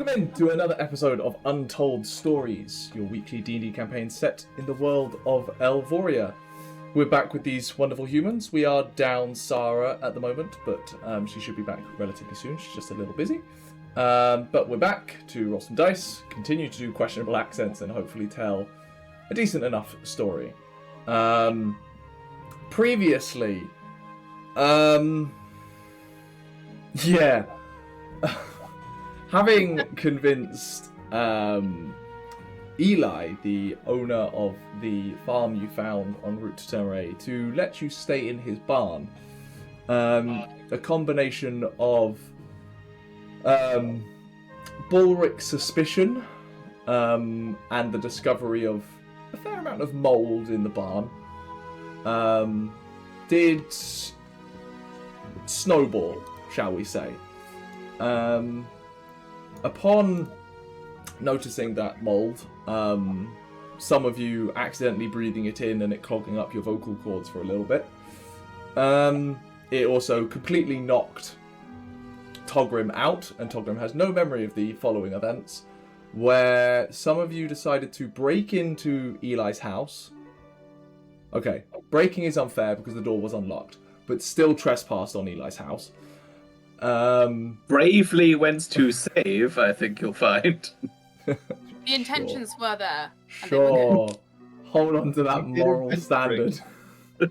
Welcome in to another episode of Untold Stories, your weekly D&D campaign set in the world of Elvoria. We're back with these wonderful humans. We are down Sarah at the moment, but she should be back relatively soon. She's just a little busy. But we're back to roll some dice, continue to do questionable accents, and hopefully tell a decent enough story. Previously, yeah. Having convinced Eli, the owner of the farm you found en route to Naray, to let you stay in his barn, a combination of Balrick's suspicion and the discovery of a fair amount of mould in the barn did snowball, shall we say. Upon noticing that mould, some of you accidentally breathing it in and it clogging up your vocal cords for a little bit, it also completely knocked Togrim out, and Togrim has no memory of the following events, where some of you decided to break into Eli's house. Okay, breaking is unfair because the door was unlocked, but still trespassed on Eli's house. Bravely went to save, I think you'll find. The intentions were there. Sure. Hold on to that moral standard.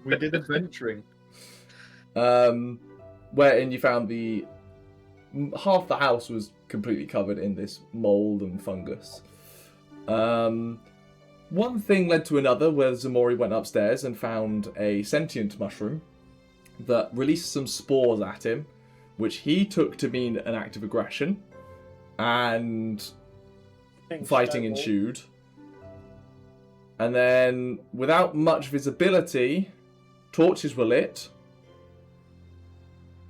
We did adventuring. Wherein you found half the house was completely covered in this mold and fungus. One thing led to another, where Ximori went upstairs and found a sentient mushroom that released some spores at him, which he took to mean an act of aggression, and fighting ensued. And then, without much visibility, torches were lit,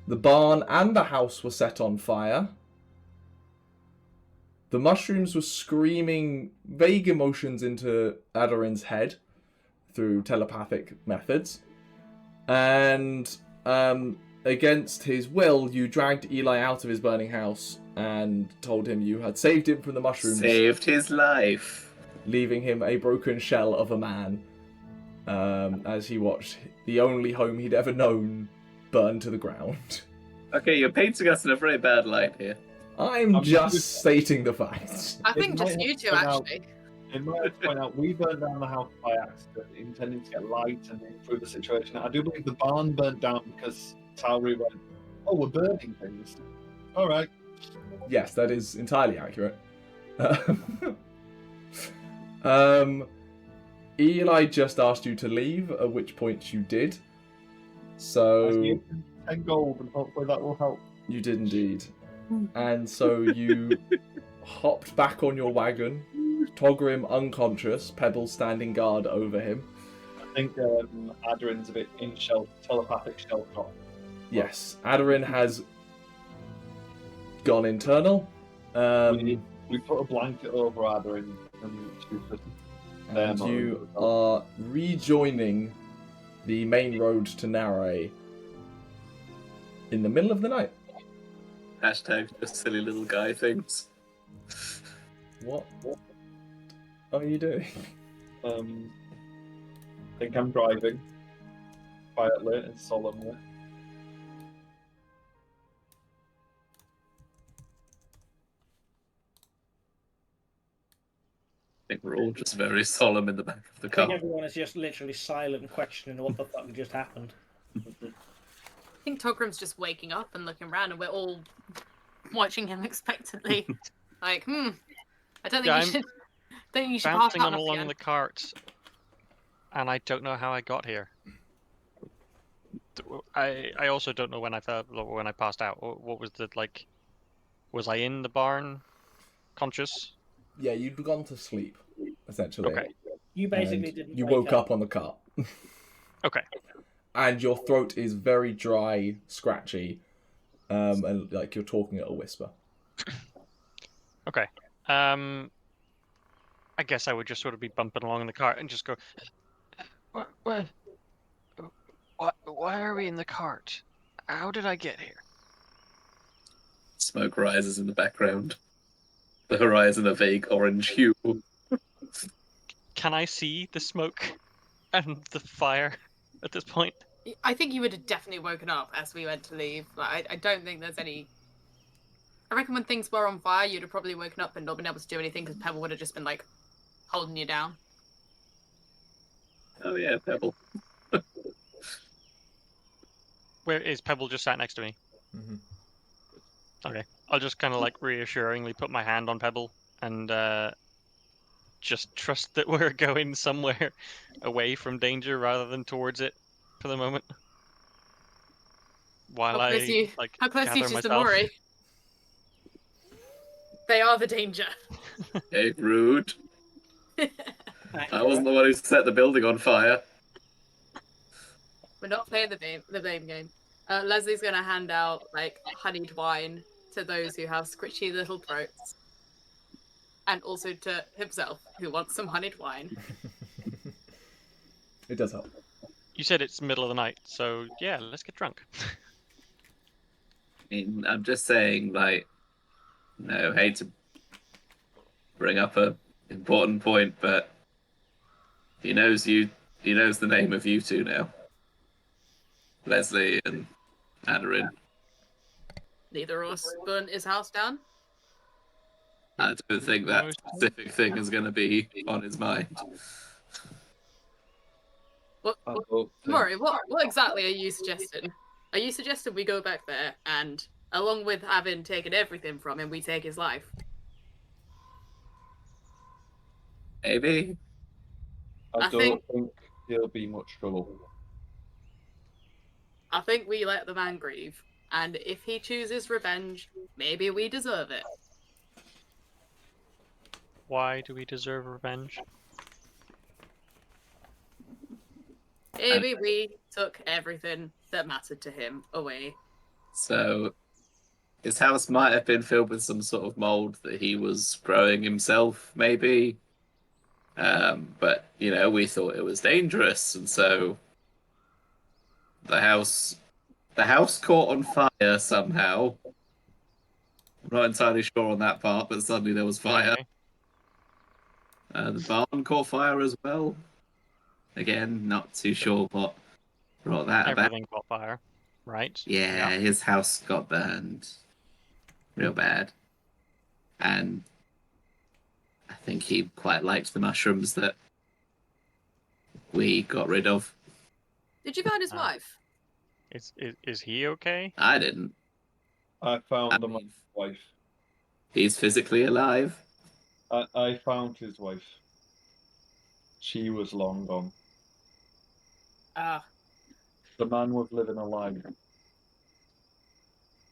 the barn and the house were set on fire, the mushrooms were screaming vague emotions into Aderyn's head through telepathic methods, and against his will, you dragged Eli out of his burning house and told him you had saved him from the mushrooms. Saved his life. Leaving him a broken shell of a man, as he watched the only home he'd ever known burn to the ground. Okay, you're painting us in a very bad light here. I'm just stating the facts. I think just you two, actually. In my point out, we burned down the house by accident, intending to get light and improve the situation. I do believe the barn burnt down because Tauri went, "Oh, we're burning things." All right. Yes, that is entirely accurate. Eli just asked you to leave, at which point you did. So 10 gold, and hopefully that will help. You did indeed. And so you hopped back on your wagon, Togrim unconscious, Pebble standing guard over him. I think Aderyn's a bit in telepathic shell shock. Yes, Aderyn has gone internal. We put a blanket over Aderyn and you are rejoining the main road to Naray in the middle of the night. Hashtag just silly little guy things. What are you doing? I think I'm driving quietly and solemnly. I think we're all just very solemn in the back of the I car. think everyone is just literally silent and questioning what the fuck just happened. I think Togrim's just waking up and looking around, and we're all watching him expectantly. Like, I don't think you should. Don't think you should pass Bouncing out on enough along again. the cart, and I don't know how I got here. I also don't know when I fell, or when I passed out. What was the like? Was I in the barn, conscious? Yeah, you'd gone to sleep, essentially. Okay. You basically And didn't. You wake woke up on the cart. Okay. And your throat is very dry, scratchy, and like you're talking at a whisper. Okay. I guess I would just sort of be bumping along in the cart and just go, Why are we in the cart? How did I get here? Smoke rises in the background. the horizon a vague orange hue. Can I see the smoke and the fire at this point? I think you would have definitely woken up as we went to leave. Like, I don't think there's any. I reckon when things were on fire, you'd have probably woken up and not been able to do anything because Pebble would have just been like holding you down. Oh yeah, Pebble. Where is Pebble just sat next to me? Mhm. Okay. I'll just kind of like reassuringly put my hand on Pebble and just trust that we're going somewhere away from danger rather than towards it for the moment. While How close I are you? like How close are you gather to myself. Ximori? They are the danger. Hey, rude. I wasn't the one who set the building on fire. We're not playing the blame game. Leslie's gonna hand out like honeyed wine to those who have scritchy little throats, and also to himself who wants some honeyed wine. It does help. You said it's middle of the night, so yeah, let's get drunk. I mean, I'm just saying, like, no, hate to bring up a important point, but he knows you. He knows the name of you two now, Lesley and Aderyn. Neither of us burnt his house down. I don't think that specific thing is going to be on his mind. What, I don't think- Murray, what exactly are you suggesting? Are you suggesting we go back there and, along with having taken everything from him, we take his life? Maybe. I I don't think he'll be much trouble. I think we let the man grieve, and if he chooses revenge, maybe we deserve it. Why do we deserve revenge? Maybe we took everything that mattered to him away. So his house might have been filled with some sort of mold that he was growing himself, maybe. But we thought it was dangerous, and so the house caught on fire somehow. I'm not entirely sure on that part, but suddenly there was fire. Okay. The barn caught fire as well. Again, not too sure what brought that about. Everything caught fire, right? Yeah, his house got burned real bad. And I think he quite liked the mushrooms that we got rid of. Did you find his wife? Is he okay? I didn't. I found I the mean, wife. he's physically alive. I found his wife. She was long gone. Ah, The man was living a lie.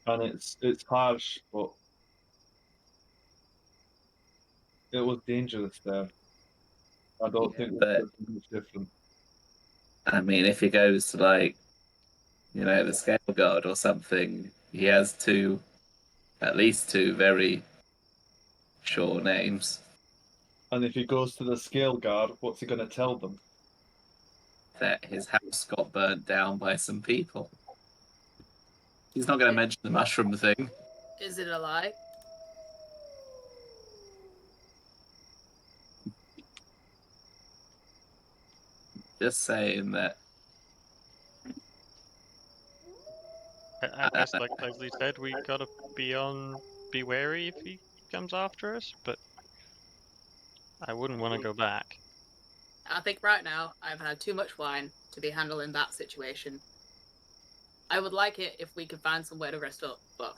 And it's harsh, but it was dangerous there. I don't think but- it's much different. I mean, if he goes to the Scale Guard or something, he has at least two very sure names. And if he goes to the scale guard, what's he going to tell them? That his house got burnt down by some people. He's not going to mention the mushroom thing. is it a lie? Just saying that. I guess, like Lesley said, we gotta be wary if he comes after us, but I wouldn't want to go back. I think right now I've had too much wine to be handling that situation. I would like it if we could find somewhere to rest up, but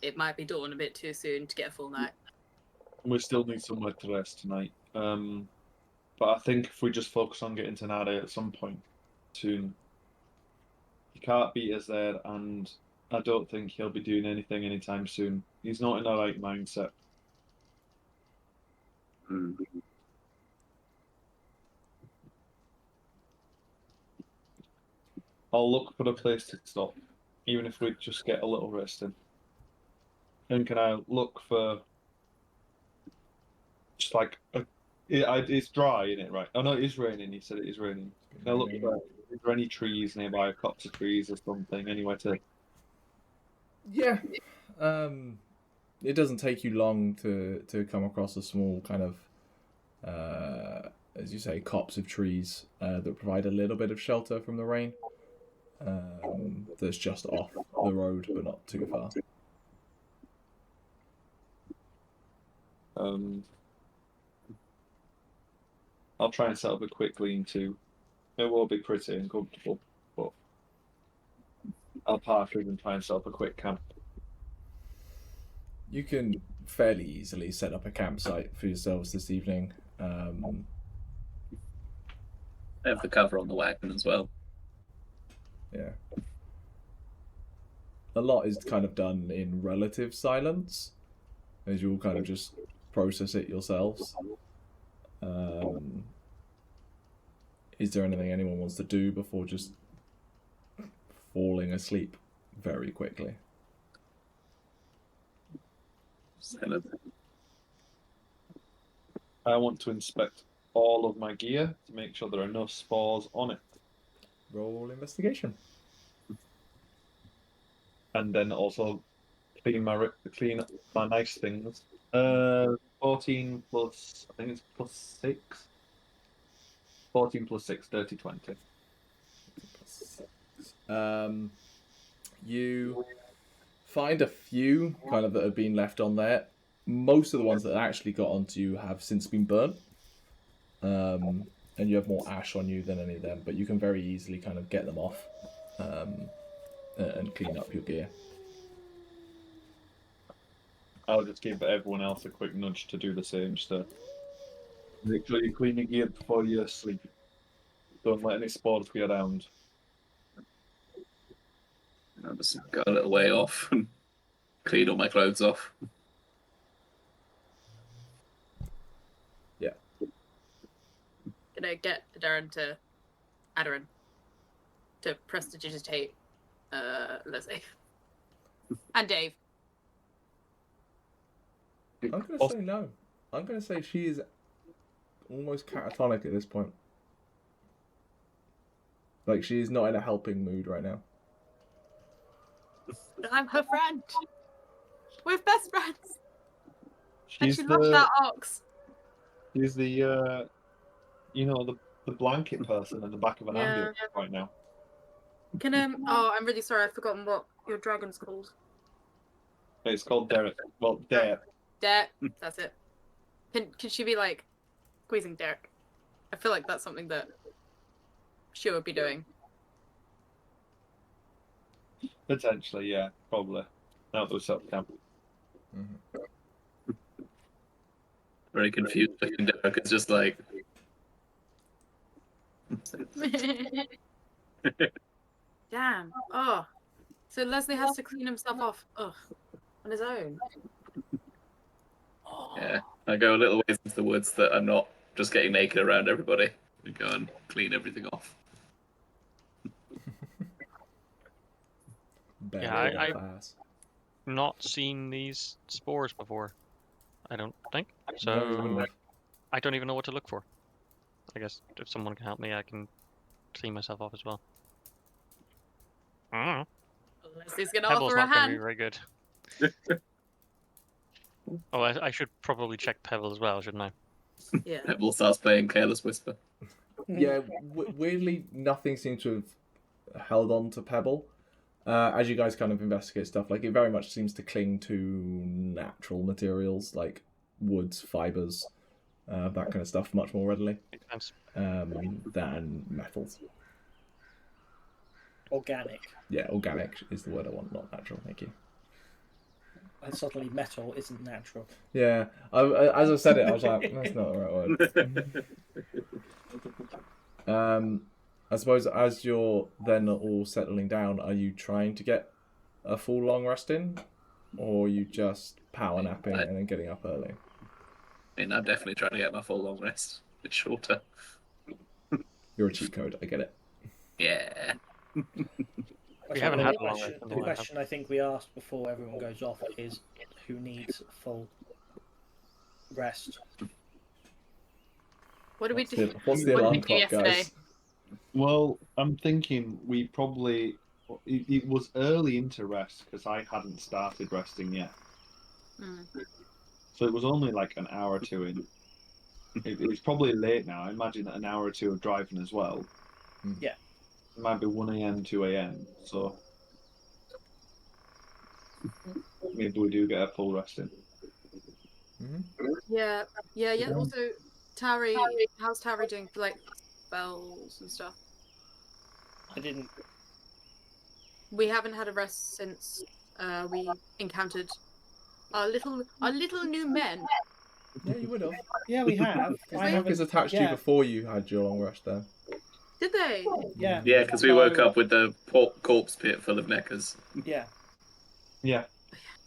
it might be dawn a bit too soon to get a full night. We still need somewhere to rest tonight. But I think if we just focus on getting to Naray at some point soon, he can't beat us there, and I don't think he'll be doing anything anytime soon. He's not in the right mindset. I'll look for a place to stop, even if we just get a little rest in. And can I look for just like it's dry, isn't it? Right? Oh no, it is raining. You said it is raining. Can I look for is there any trees nearby, a copse of trees or something, anywhere to? Yeah. it doesn't take you long to come across a small kind of, as you say, copse of trees that provide a little bit of shelter from the rain. That's just off the road, but not too far. I'll try and set up a quick lean-to. It will be pretty and comfortable, but I'll park it and try and set up a quick camp. You can fairly easily set up a campsite for yourselves this evening. I have the cover on the wagon as well. Yeah. A lot is kind of done in relative silence, as you all kind of just process it yourselves. Is there anything anyone wants to do before just falling asleep very quickly? I want to inspect all of my gear to make sure there are no spores on it. Roll investigation. And then also clean my nice things. 14 plus, I think it's plus 6. 14 plus 6, dirty 20. You find a few kind of that have been left on there. Most of the ones that actually got onto you have since been burnt. And you have more ash on you than any of them, but you can very easily kind of get them off and clean up your gear. I'll just give everyone else a quick nudge to do the same stuff. Make sure you clean your gear before you sleep. Don't let any spores be around. I'll just go a little way off and clean all my clothes off. Yeah. Gonna get Aderyn to prestidigitate Lesley. And Dave. I'm going to say no. I'm going to say she is almost catatonic at this point. Like, she is not in a helping mood right now. But I'm her friend. We're best friends. She's and she loves that ox. She's the, the blanket person in the back of an ambulance right now. Can oh, I'm really sorry. I've forgotten what your dragon's called. It's called Derek. Well, Derek. Derek. That's it. Can she be like squeezing Derek? I feel like that's something that she would be doing. Potentially, yeah, probably. Now that we're set up camp. Mm-hmm. Very confused looking Derek. It's just like. Damn. Oh. So Lesley has to clean himself off on his own. Yeah, I go a little ways into the woods that I'm not just getting naked around everybody. We go and clean everything off. I've not seen these spores before. I don't think so. No, I don't even know what to look for. I guess if someone can help me, I can clean myself off as well. I don't know. Lesley's gonna Pebble's offer a not going to be hand. very good. Oh, I should probably check Pebble as well, shouldn't I? Yeah. Pebble starts playing Careless Whisper. Yeah, weirdly, nothing seems to have held on to Pebble. As you guys kind of investigate stuff, like, it very much seems to cling to natural materials, like woods, fibres, that kind of stuff, much more readily than metals. Organic. Yeah, organic is the word I want, not natural, thank you. And suddenly metal isn't natural. Yeah, as I said it, I was like, that's not the right word. I suppose as you're then all settling down, are you trying to get a full long rest in? Or are you just power napping and then getting up early? I mean, I'm definitely trying to get my full long rest. A bit shorter. You're a cheat code, I get it. Yeah. We haven't had long question, rest in a the while. question I think we asked before everyone goes off is who needs full rest? What did we do? What's the What did alarm we do clock, yesterday? guys? Well, I'm thinking we probably... It was early into rest because I hadn't started resting yet. Mm. So it was only like an hour or two in. It's probably late now. I imagine an hour or two of driving as well. Yeah. It might be 1 a.m., 2 a.m. So maybe we do get a full rest in. Yeah. Also, Tauri, how's Tauri doing for like spells and stuff? I didn't. We haven't had a rest since we encountered our little new men. Yeah, you would have. Yeah, we have. Because I the haven't. Yonkers attached you Yeah, before you had your long rest there. Did they? yeah, Yeah, because we woke up with the corpse pit full of mechas. yeah. Yeah.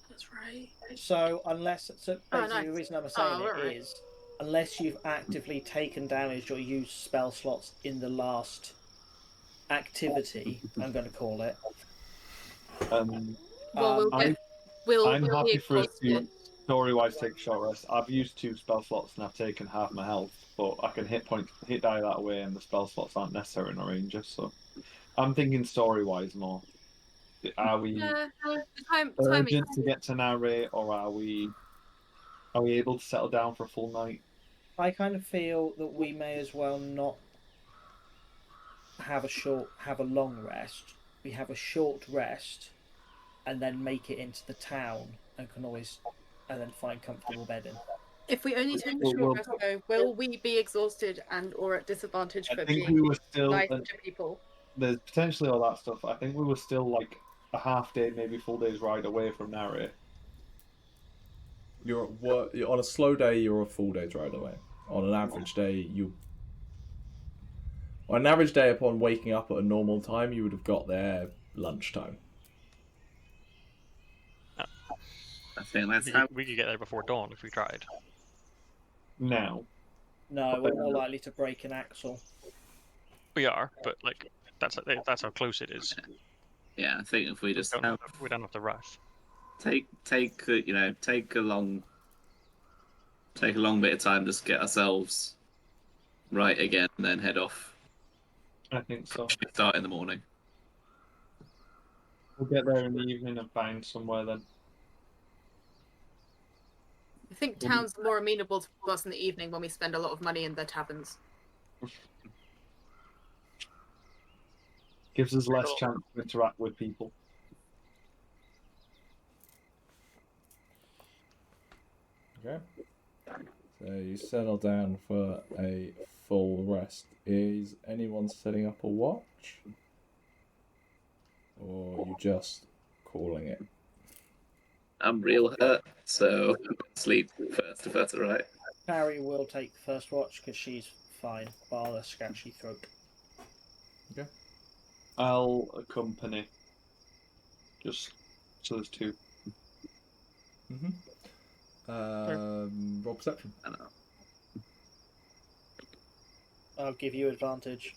That's right. So basically nice. the reason I'm saying alright. is, unless you've actively taken damage or used spell slots in the last activity, I'm going to call it. Well, I'm happy be for us to exhausted. story-wise take a short rest. I've used 2 spell slots and I've taken half my health, but I can hit die that way, and the spell slots aren't necessary in a ranger. So I'm thinking story-wise more. Are we Timing. urgent to get to Naray, or are we able to settle down for a full night? I kind of feel that we may as well not have a long rest. We have a short rest, and then make it into the town, and then find comfortable bedding. If we only take a short rest, though, will we be exhausted and or at disadvantage for being we were still nice to people? There's potentially all that stuff. I think we were still like a half day, maybe full day's ride away from Naray. You're on a slow day, you're a full day's ride away. On an average day, on an average day upon waking up at a normal time, you would have got there lunchtime. I think that's We could get there before dawn if we tried. Now. No, we're more likely to break an axle. We are, but like that's how close it is. Yeah, I think if we just we don't have to rush. take a long bit of time to get ourselves right again, and then head off. I think so. Start in the morning. We'll get there in the evening and find somewhere then. I think towns are more amenable to us in the evening when we spend a lot of money in their taverns. Gives us less chance to interact with people. Okay. So you settle down for a full rest. Is anyone setting up a watch? Or are you just calling it? I'm real hurt, so sleep first if that's alright. Tauri will take the first watch because she's fine, bar the scratchy throat. Okay. I'll accompany. Just so there's 2. Roll perception. I don't know. I'll give you advantage.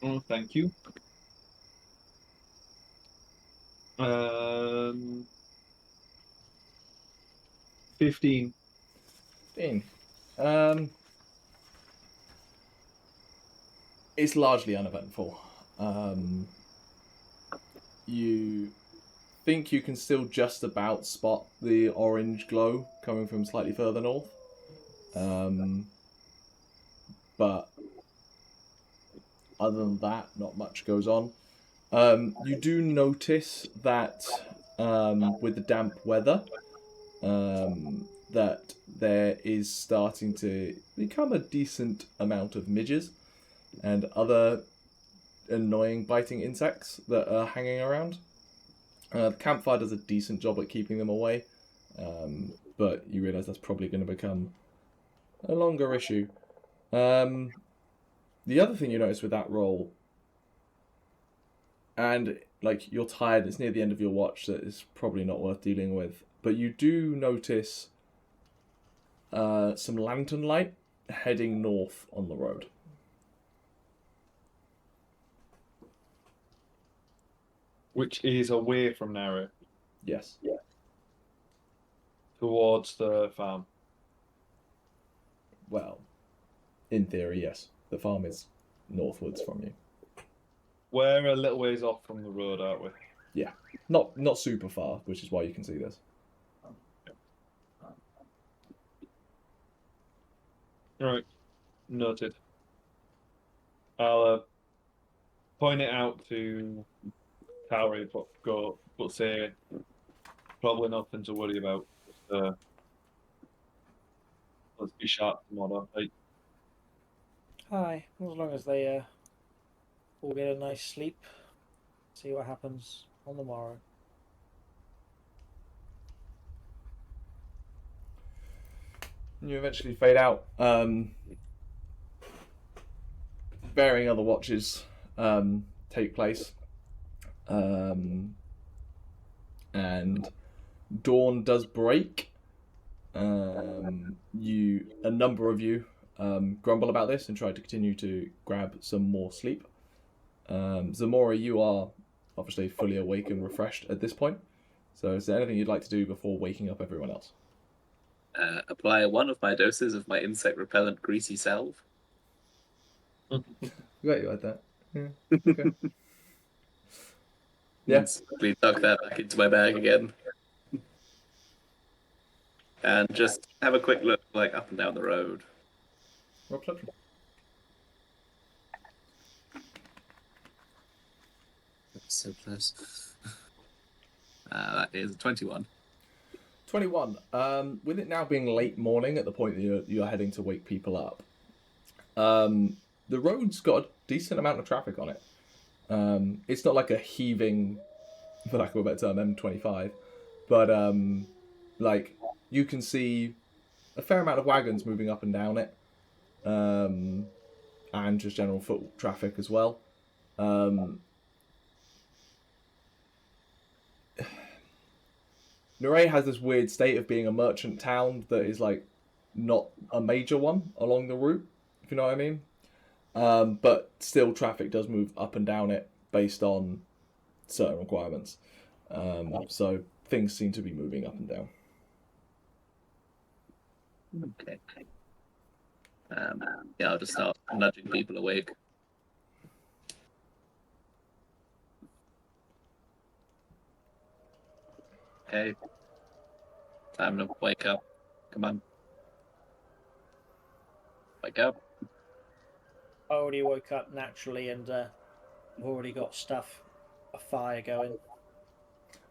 Oh, thank you. 15. 15. It's largely uneventful. You think you can still just about spot the orange glow coming from slightly further north. But other than that, not much goes on. You do notice that with the damp weather, that there is starting to become a decent amount of midges and other annoying biting insects that are hanging around. The campfire does a decent job at keeping them away, but you realise that's probably going to become a longer issue. The other thing you notice with that roll, and like you're tired, it's near the end of your watch, so it's probably not worth dealing with, but you do notice some lantern light heading north on the road. Which is away from Naray. Yes. Yeah. Towards the farm. Well, in theory, yes. The farm is northwards from you. We're a little ways off from the road, aren't we? Yeah. Not super far, which is why you can see this. Right. Noted. I'll point it out to Tauri, but say probably nothing to worry about. Just, let's be sharp tomorrow. Like, Hi. As long as they all get a nice sleep, see what happens on the morrow. You eventually fade out. Varying other watches take place. And dawn does break. A number of you grumble about this and try to continue to grab some more sleep. Ximori, you are obviously fully awake and refreshed at this point. So is there anything you'd like to do before waking up everyone else? Apply one of my doses of my insect repellent greasy salve. Great, you had that. Yeah. Okay. Yeah. Simply tuck that back into my bag again. And just have a quick look like up and down the road. Roll perception. That's so close. That is 21. 21. With it now being late morning at the point that you're heading to wake people up, the road's got a decent amount of traffic on it. It's not like a heaving, for lack of a better term, M25, but like you can see a fair amount of wagons moving up and down it, and just general foot traffic as well. Naray has this weird state of being a merchant town that is like not a major one along the route, if you know what I mean. But still, traffic does move up and down it based on certain requirements. So things seem to be moving up and down. Okay. Yeah, I'll just start nudging people awake. Okay. Time to wake up. Come on. Wake up. I already woke up naturally and I've already got a fire going.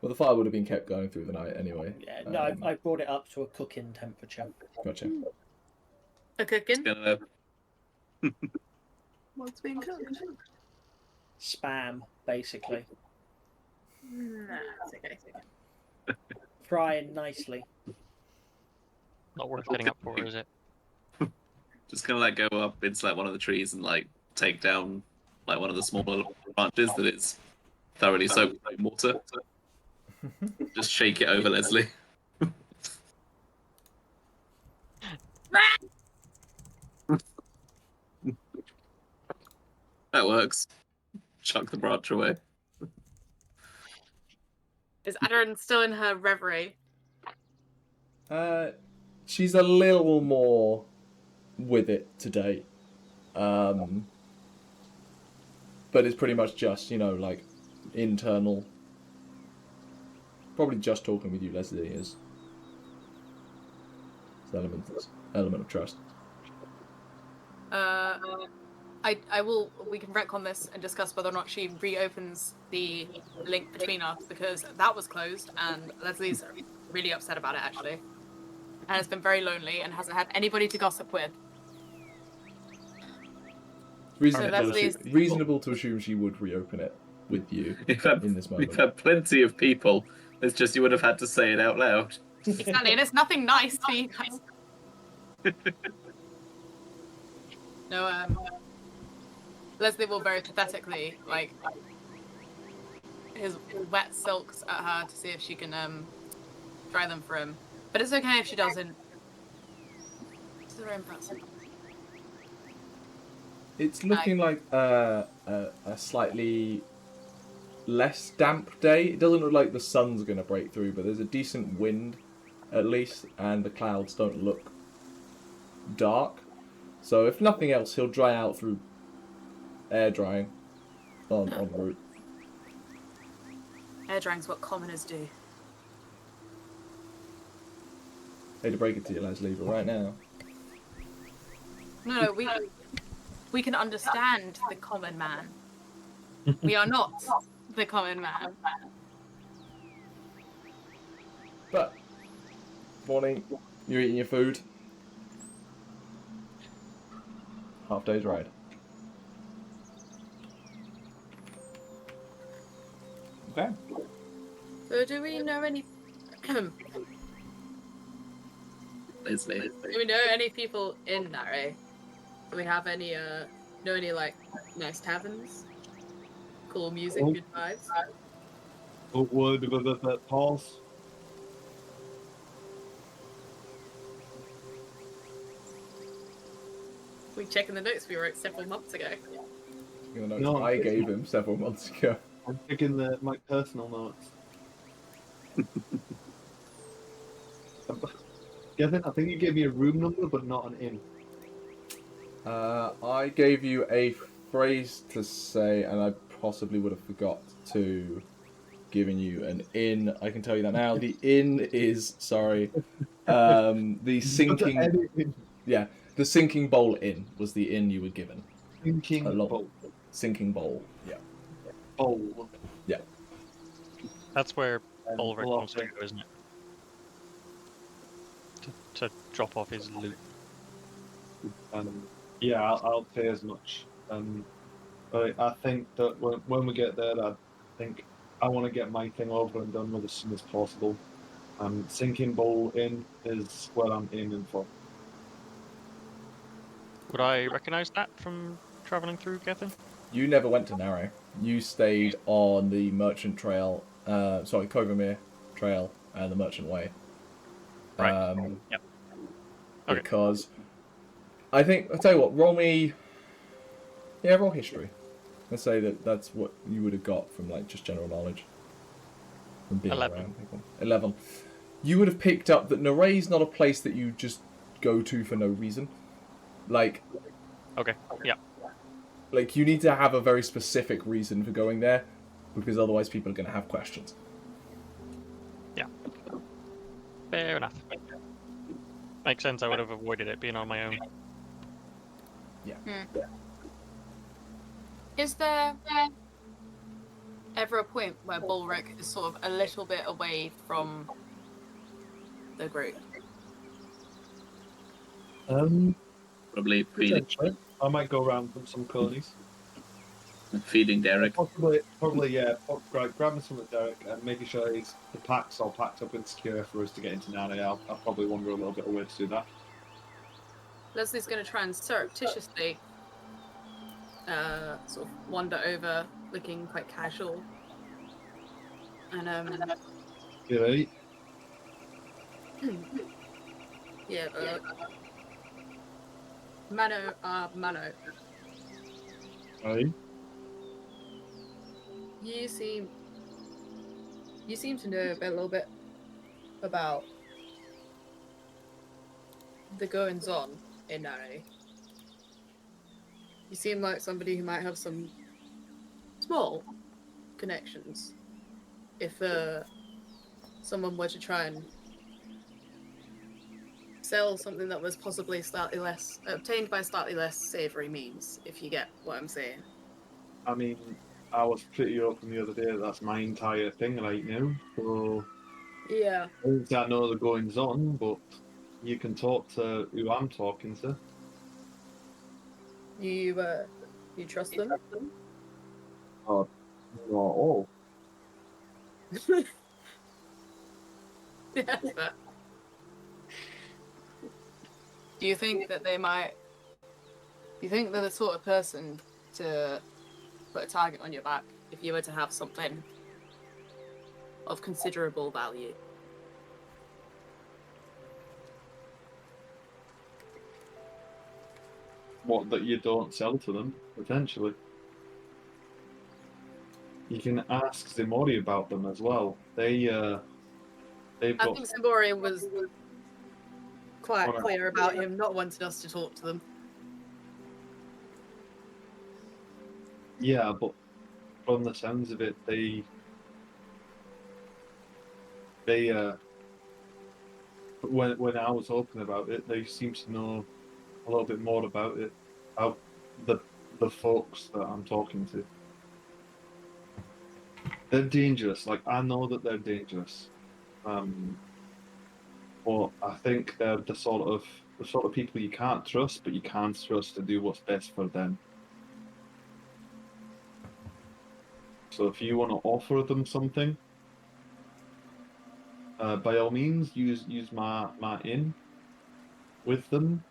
Well, the fire would have been kept going through the night anyway. Yeah, no, I brought it up to a cooking temperature. Gotcha. A cooking? Gonna What's being cooked? Spam, basically. Nah, it's okay. Frying nicely. Not worth getting up for, is it? just gonna like go up into like one of the trees and like take down like one of the smaller branches that is thoroughly soaked in water. Just shake it over Lesley. That works. Chuck the branch away. Is Aderyn still in her reverie? She's a little more with it today. But it's pretty much just, like internal. Probably just talking with you, Lesley, is element of trust. We can retcon this and discuss whether or not she reopens the link between us, because that was closed and Leslie's really upset about it actually. And it's been very lonely and hasn't had anybody to gossip with. Reasonable to assume she would reopen it with you in this moment. We've had plenty of people. It's just you would have had to say it out loud. Exactly, and it's nothing nice for you guys. No, Lesley will very pathetically, like, his wet silks at her to see if she can dry them for him. But it's okay if she doesn't. It's very impressive. It's looking like a slightly less damp day. It doesn't look like the sun's going to break through, but there's a decent wind, at least, and the clouds don't look dark. So if nothing else, he'll dry out through air drying on route. Air drying's what commoners do. Hate to break it to you, Lesley, but right now, No, we can understand the common man. We are not the common man. But, morning, you're eating your food. Half day's ride. Okay. So do we know any... Lesley. Do we know any people in Naray? Do we have any, know any, like, nice taverns? Cool music, Oh. good vibes? But word of a pause. We checking the notes we wrote several months ago. You know, No, I gave him several months ago. I'm taking my personal notes. Gavin, I think you gave me a room number, but not an inn. I gave you a phrase to say, and I possibly would have forgot to giving you an inn. I can tell you that now. The inn is, sorry, the sinking... Yeah, the Sinking Bowl Inn was the inn you were given. Sinking bowl. Sinking Bowl, yeah. Bowl. Yeah. That's where Balrick Well, wants to go, isn't it? To drop off his loot. Yeah, I'll pay as much. But I think that when we get there, I think I want to get my thing over and done with as soon as possible. Sinking Bowl Inn is what I'm aiming for. Would I recognise that from travelling through Gethin? You never went to Naray. You stayed on the Merchant Trail, Covamere Trail and the Merchant Way. Right. Yep. Okay. Because I think, I'll tell you what, roll me... Yeah, roll history. Let's say that's what you would have got from, like, just general knowledge. From being 11. around people. 11. You would have picked up that Naray's not a place that you just go to for no reason. Like... Okay, yeah. Like, you need to have a very specific reason for going there, because otherwise people are going to have questions. Yeah. Fair enough. Makes sense, I would have avoided it being on my own. Yeah. Is there ever a point where Balrick is sort of a little bit away from the group? Probably feeding, I might go around from some colonies. feeding Derek. Probably, yeah. Grabbing some with Derek and making sure the packs all packed up and secure for us to get into Naray. I'll probably wander a little bit away to do that. Lesley's going to try and surreptitiously sort of wander over, looking quite casual. And You ready? yeah, Mano, Mano, Aye. you seem to know a little bit about the goings on in Naray. You seem like somebody who might have some small connections. If someone were to try and sell something that was possibly slightly less obtained by slightly less savoury means, if you get what I'm saying. I mean, I was pretty open the other day that that's my entire thing right now. So Yeah. obviously I know the goings on, but you can talk to who I'm talking to. You trust them? Oh, not at all. Yeah, but do you think that they might... Do you think they're the sort of person to put a target on your back if you were to have something of considerable value? What, that you don't sell to them, potentially. You can ask Ximori about them as well. They've I got... think Ximori was quite Alright. clear about him not wanting us to talk to them. Yeah, but from the sounds of it, they when I was open about it, they seem to know a a little bit more about it, about the folks that I'm talking to. They're dangerous. Like, I know that they're dangerous. But I think they're the sort of people you can't trust, but you can trust to do what's best for them. So if you want to offer them something, by all means, use my inn with them.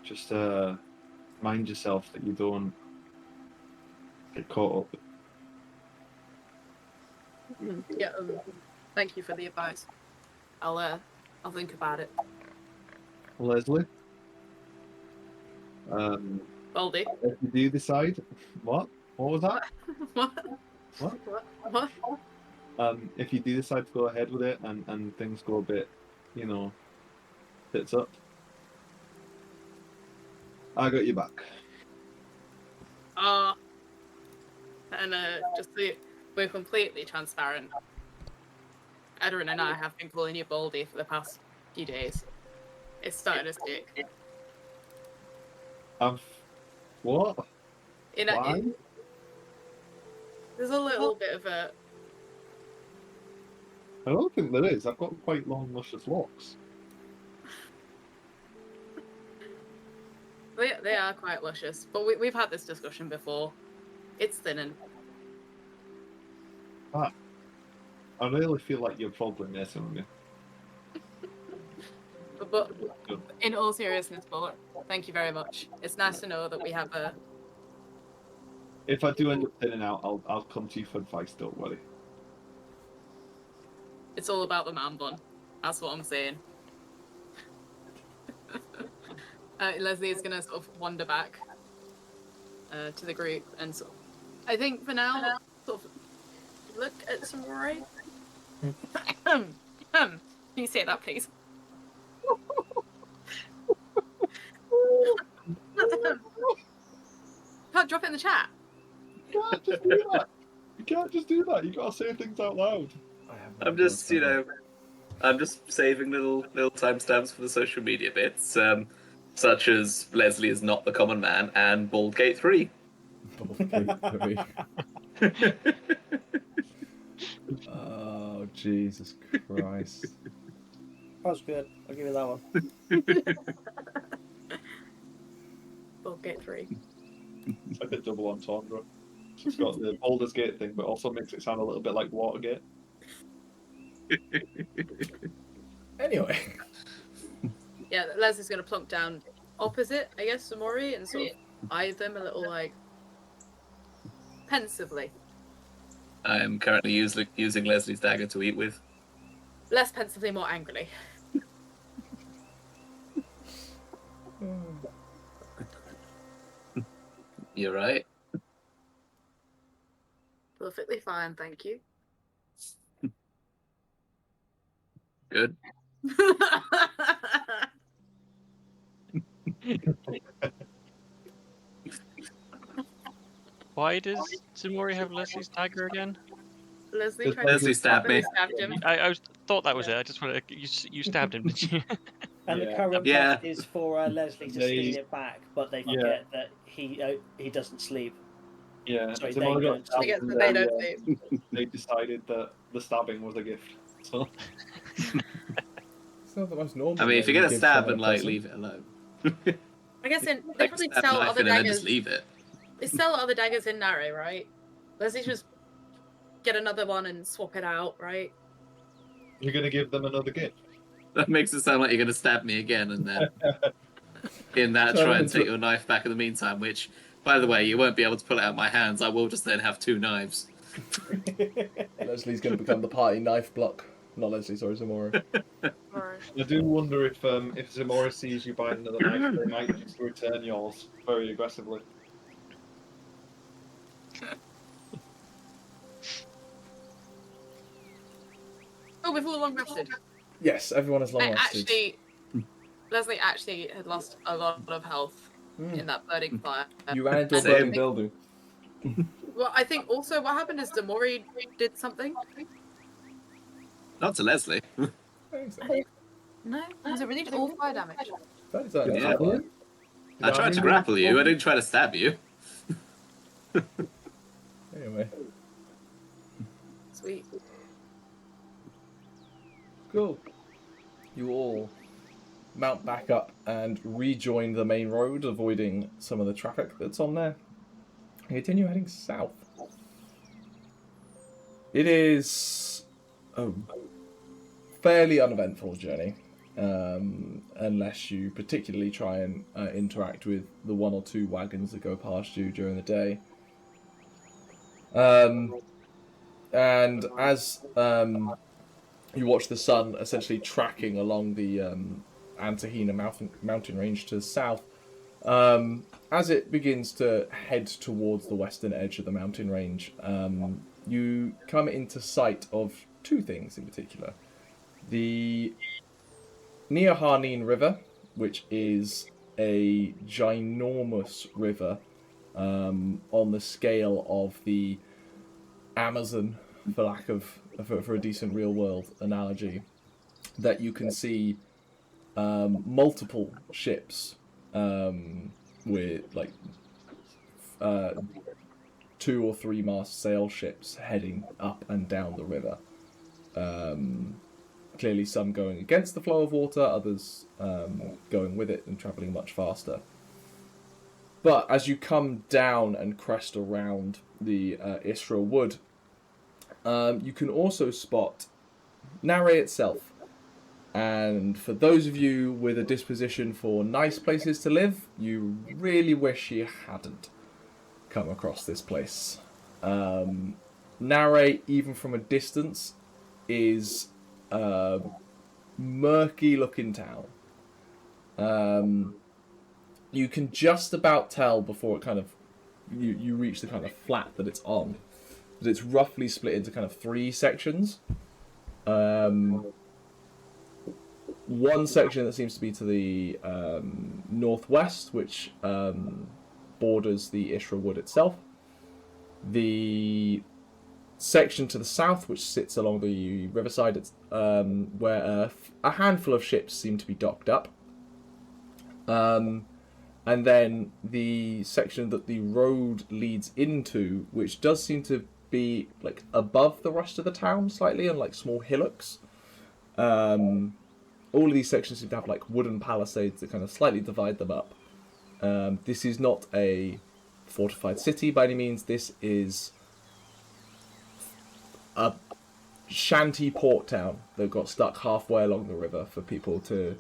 Just mind yourself that you don't get caught up. Yeah, thank you for the advice. I'll think about it. Lesley, Baldy. if you do decide, what was that? What? What? If you do decide to go ahead with it and things go a bit, tits up, I got you back. And just so we're completely transparent, Aderyn and I have been calling you Baldy for the past few days. It's starting to stick. What? Why? There's a little bit of a... I don't think there is. I've got quite long, luscious locks. They are quite luscious, but we've had this discussion before. It's thinning. I really feel like you're probably messing with me. But in all seriousness, Bullet, thank you very much. It's nice to know that we have a... If I do end up thinning out, I'll come to you for advice, don't worry. It's all about the man bun. That's what I'm saying. Lesley is going to sort of wander back to the group and sort of, I think for now, sort of look at Ximori. Can you say that, please? Can't drop it in the chat. You can't just do that. You can't just do that. You gotta say things out loud. I'm just, I'm just saving little timestamps for the social media bits, such as Lesley is not the common man and Baldgate 3. Baldgate 3. Oh, Jesus Christ. That was good. I'll give you that one. Baldgate 3. It's like a double entendre. It's got the Baldur's Gate thing, but also makes it sound a little bit like Watergate. Anyway. Yeah, Leslie's going to plunk down opposite, I guess, Ximori, and sort of eye them a little, pensively. I am currently using Leslie's dagger to eat with. Less pensively, more angrily. You're right. Perfectly fine, thank you. Good. Why does Ximori have Leslie's dagger again? Leslie tried Lesley to stabbed me. stabbed him. I thought that was it. I just wanted to, you stabbed him, did you? And the current Yeah. plan is for Lesley to steal it back, but they forget that he doesn't sleep. Yeah, Sorry, Ximori they got don't stabbed I guess and that they then, don't sleep. they decided that the stabbing was a gift. So It's not the most normal. I mean, if way you're you gonna give stab someone and a present. leave it alone. I guess they Like, probably stab sell knife other in and then daggers. just leave it. They sell other daggers in Naray, right? Leslie just get another one and swap it out, right? you're gonna give them another gift. That makes it sound like you're gonna stab me again, and then in that Turn try and into- take your knife back in the meantime. Which, by the way, you won't be able to pull it out of my hands. I will just then have two knives. Leslie's going to become the party knife block. Not Lesley, sorry, Ximori. Or... I do wonder if Ximori sees you buying another knife, they might just return yours very aggressively. Oh, we've all long rested. Yes, everyone has long rested. Leslie actually had lost a lot of health in that burning fire. You ran into a And burning I think- building. Well, I think also what happened is Ximori did something. Not to Lesley. Thanks. No, was it really all fire damage? That is only Yeah. fine. I tried to grapple you. I didn't try to stab you. Anyway, Sweet. cool. You all mount back up and rejoin the main road, avoiding some of the traffic that's on there. And continue heading south. It is a fairly uneventful journey, unless you particularly try and interact with the 1 or 2 wagons that go past you during the day. And as you watch the sun essentially tracking along the Antahina mountain range to the south, as it begins to head towards the western edge of the mountain range, you come into sight of 2 things in particular. The Neoharnine River, which is a ginormous river on the scale of the Amazon, for a decent real-world analogy, that you can see multiple ships with like 2 or 3 mast sail ships heading up and down the river. Clearly some going against the flow of water, others going with it and travelling much faster. But as you come down and crest around the Isra Wood, you can also spot Naray itself. And for those of you with a disposition for nice places to live, you really wish you hadn't come across this place. Naray, even from a distance, is a murky-looking town. You can just about tell before it kind of you reach the kind of flat that it's on, that it's roughly split into kind of 3 sections. One section that seems to be to the northwest, which borders the Isra Wood itself. The section to the south, which sits along the riverside, where a handful of ships seem to be docked up. And then the section that the road leads into, which does seem to be like above the rest of the town slightly, on like small hillocks. All of these sections seem to have like wooden palisades that kind of slightly divide them up. This is not a fortified city by any means. This is a shanty port town that got stuck halfway along the river for people to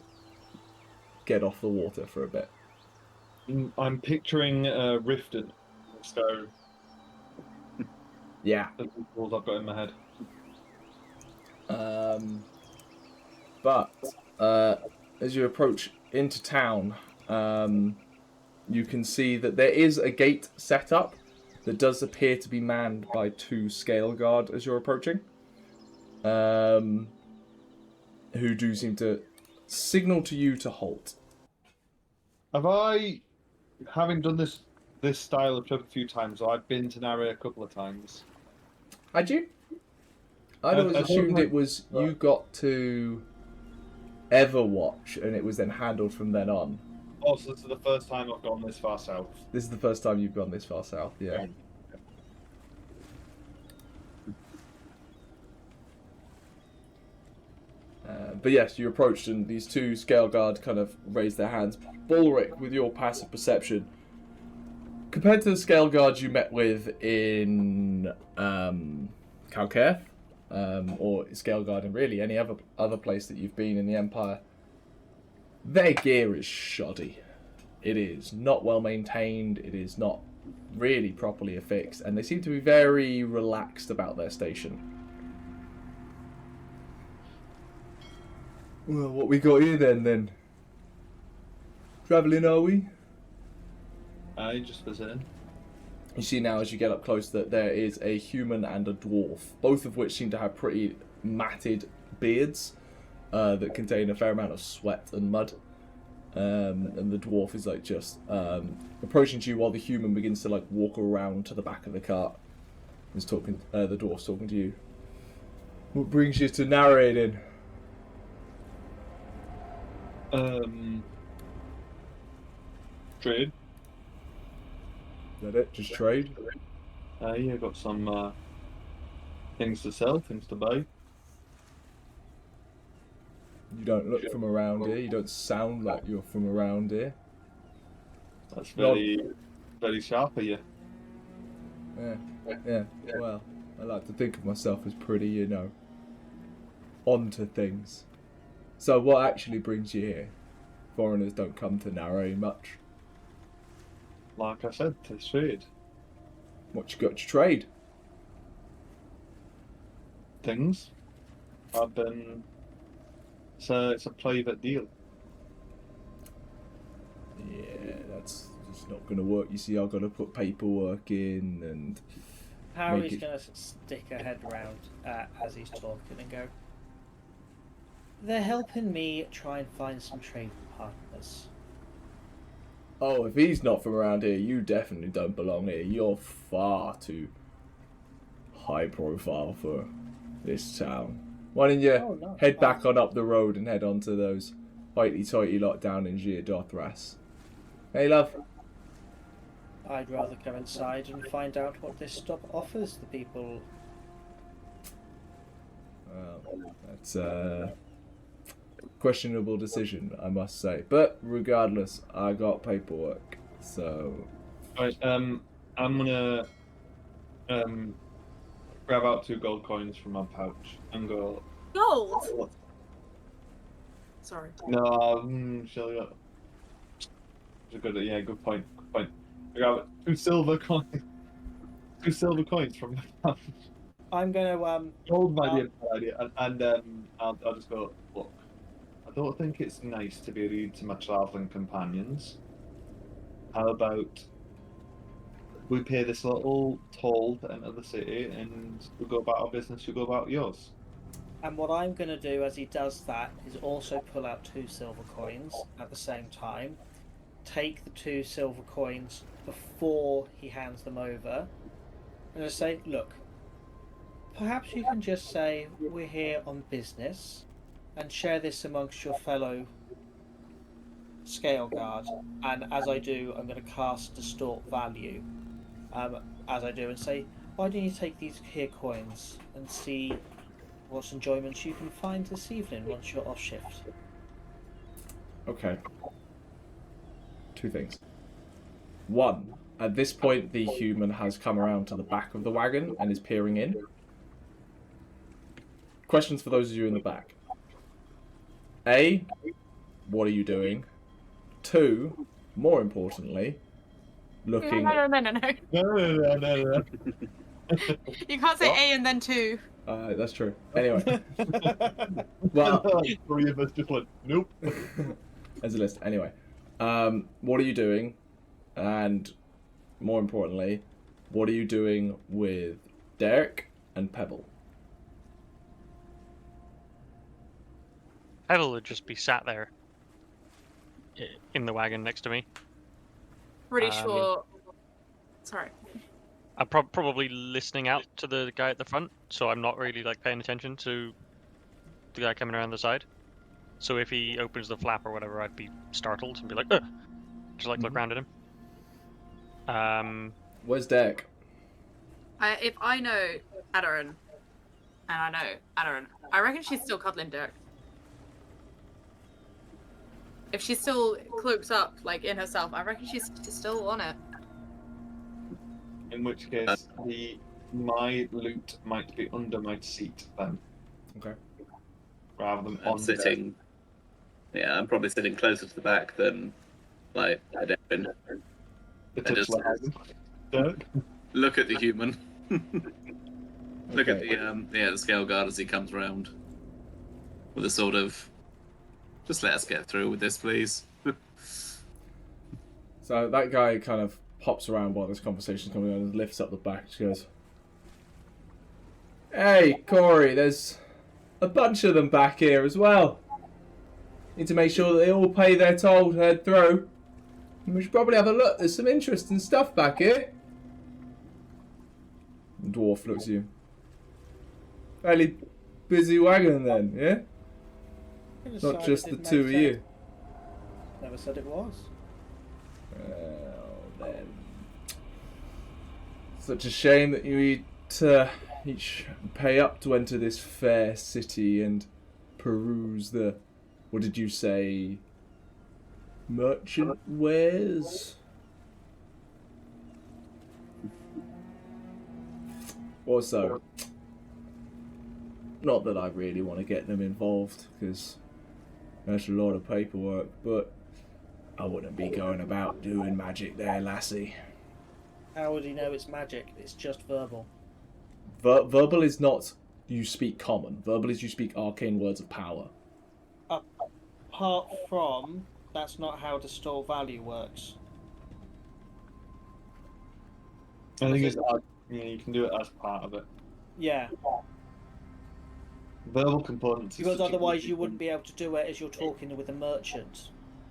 get off the water for a bit. I'm picturing Riften. So Yeah. the visuals I've got in my head. But as you approach into town, you can see that there is a gate set up that does appear to be manned by 2 scale guard as you're approaching, who do seem to signal to you to halt. Have I, having done this style of trip a few times, I've been to Naray a couple of times. Had you? I'd always assumed it was you got to Everwatch and it was then handled from then on. Oh, so this is the first time I've gone this far south. This is the first time you've gone this far south, yeah. But yes, you approached and these 2 scale guard kind of raised their hands. Balrick, with your passive perception, compared to the scale guards you met with in Kalketh, or Scale Guard, and really any other place that you've been in the Empire, their gear is shoddy. It is not well maintained, it is not really properly affixed, and they seem to be very relaxed about their station. Well, what we got here then? Travelling, are we? Just visiting. You see now as you get up close that there is a human and a dwarf, both of which seem to have pretty matted beards that contain a fair amount of sweat and mud. And the dwarf is like just approaching to you while the human begins to like walk around to the back of the cart. He's talking. The dwarf's talking to you. What brings you to narrating? Trade. Is that it? Just trade? Yeah, got some things to sell, things to buy. You don't look from around here. You don't sound like you're from around here. That's very, very sharp of you. Yeah. Well, I like to think of myself as pretty, you know, onto things. So what actually brings you here? Foreigners don't come to Naray much. Like I said, to trade. What you got to trade? Things. It's a private deal. Yeah, that's just not going to work. You see, I've got to put paperwork in and... Harry's going to stick her head round as he's talking and go, they're helping me try and find some trading partners. Oh, if he's not from around here, you definitely don't belong here. You're far too high profile for this town. Why don't you head back on up the road and head on to those hoity-toity lot down in Gir Dothras? Hey, love. I'd rather go inside and find out what this stop offers the people. Well, that's a questionable decision, I must say. But regardless, I got paperwork, so... Right, I'm gonna grab out 2 gold coins from my pouch and go... Gold? Sorry. No, shall we go? Good point. I got 2 silver coins. 2 silver coins from my pouch. I'm gonna Gold might be a bad idea, and I'll just go, look, I don't think it's nice to be rude to my travelling companions. How about we pay this little toll to enter the city and we go about our business, you go about yours. And what I'm going to do as he does that is also pull out 2 silver coins at the same time, take the 2 silver coins before he hands them over, and just say, look, perhaps you can just say we're here on business and share this amongst your fellow scale guard. And as I do, I'm going to cast Distort Value as I do and say, why don't you take these here coins and see what enjoyments you can find this evening once you're off shift. Okay. 2 things. 1, at this point the human has come around to the back of the wagon and is peering in. Questions for those of you in the back. A, what are you doing? 2, more importantly, looking... No. No. You can't say What? A and then 2. That's true. Anyway. Well... 3 of us just went, nope. As a list. Anyway. What are you doing? And more importantly, what are you doing with Derek and Pebble? Pebble would just be sat there in the wagon next to me. Pretty sure. Sorry. I'm probably listening out to the guy at the front, so I'm not really like paying attention to the guy coming around the side. So if he opens the flap or whatever, I'd be startled and be like, ugh! Just like look around at him. Where's Derek? If I know Aderyn, and I know Aderyn, I reckon she's still cuddling Derek. If she's still cloaked up, like in herself, I reckon she's still on it. In which case, my loot might be under my seat then. Okay. Rather than I'm on sitting. Yeah, I'm probably sitting closer to the back than like Aderyn. the I just- Derek? Look at the human. Look at Okay. the scale guard as he comes round with a sort of, just let us get through with this, please. So that guy kind of hops around while this conversation's going on and lifts up the back. She goes, "Hey, Corey, there's a bunch of them back here as well. Need to make sure that they all pay their toll to head through. And we should probably have a look. There's some interesting stuff back here." The dwarf looks at you. Fairly busy wagon then, yeah? Not just the 2 of you. Never said it was. Well, then. Such a shame that you need to each pay up to enter this fair city and peruse the, what did you say, merchant wares? Also, not that I really want to get them involved, because there's a lot of paperwork, but I wouldn't be going about doing magic there, lassie. How would he know it's magic? It's just verbal. Verbal is not you speak common. Verbal is you speak arcane words of power. Apart from, that's not how Distort Value works. I think it's you can do it as part of it. Yeah, Verbal components. because otherwise you wouldn't be able to do it as you're talking with the merchant,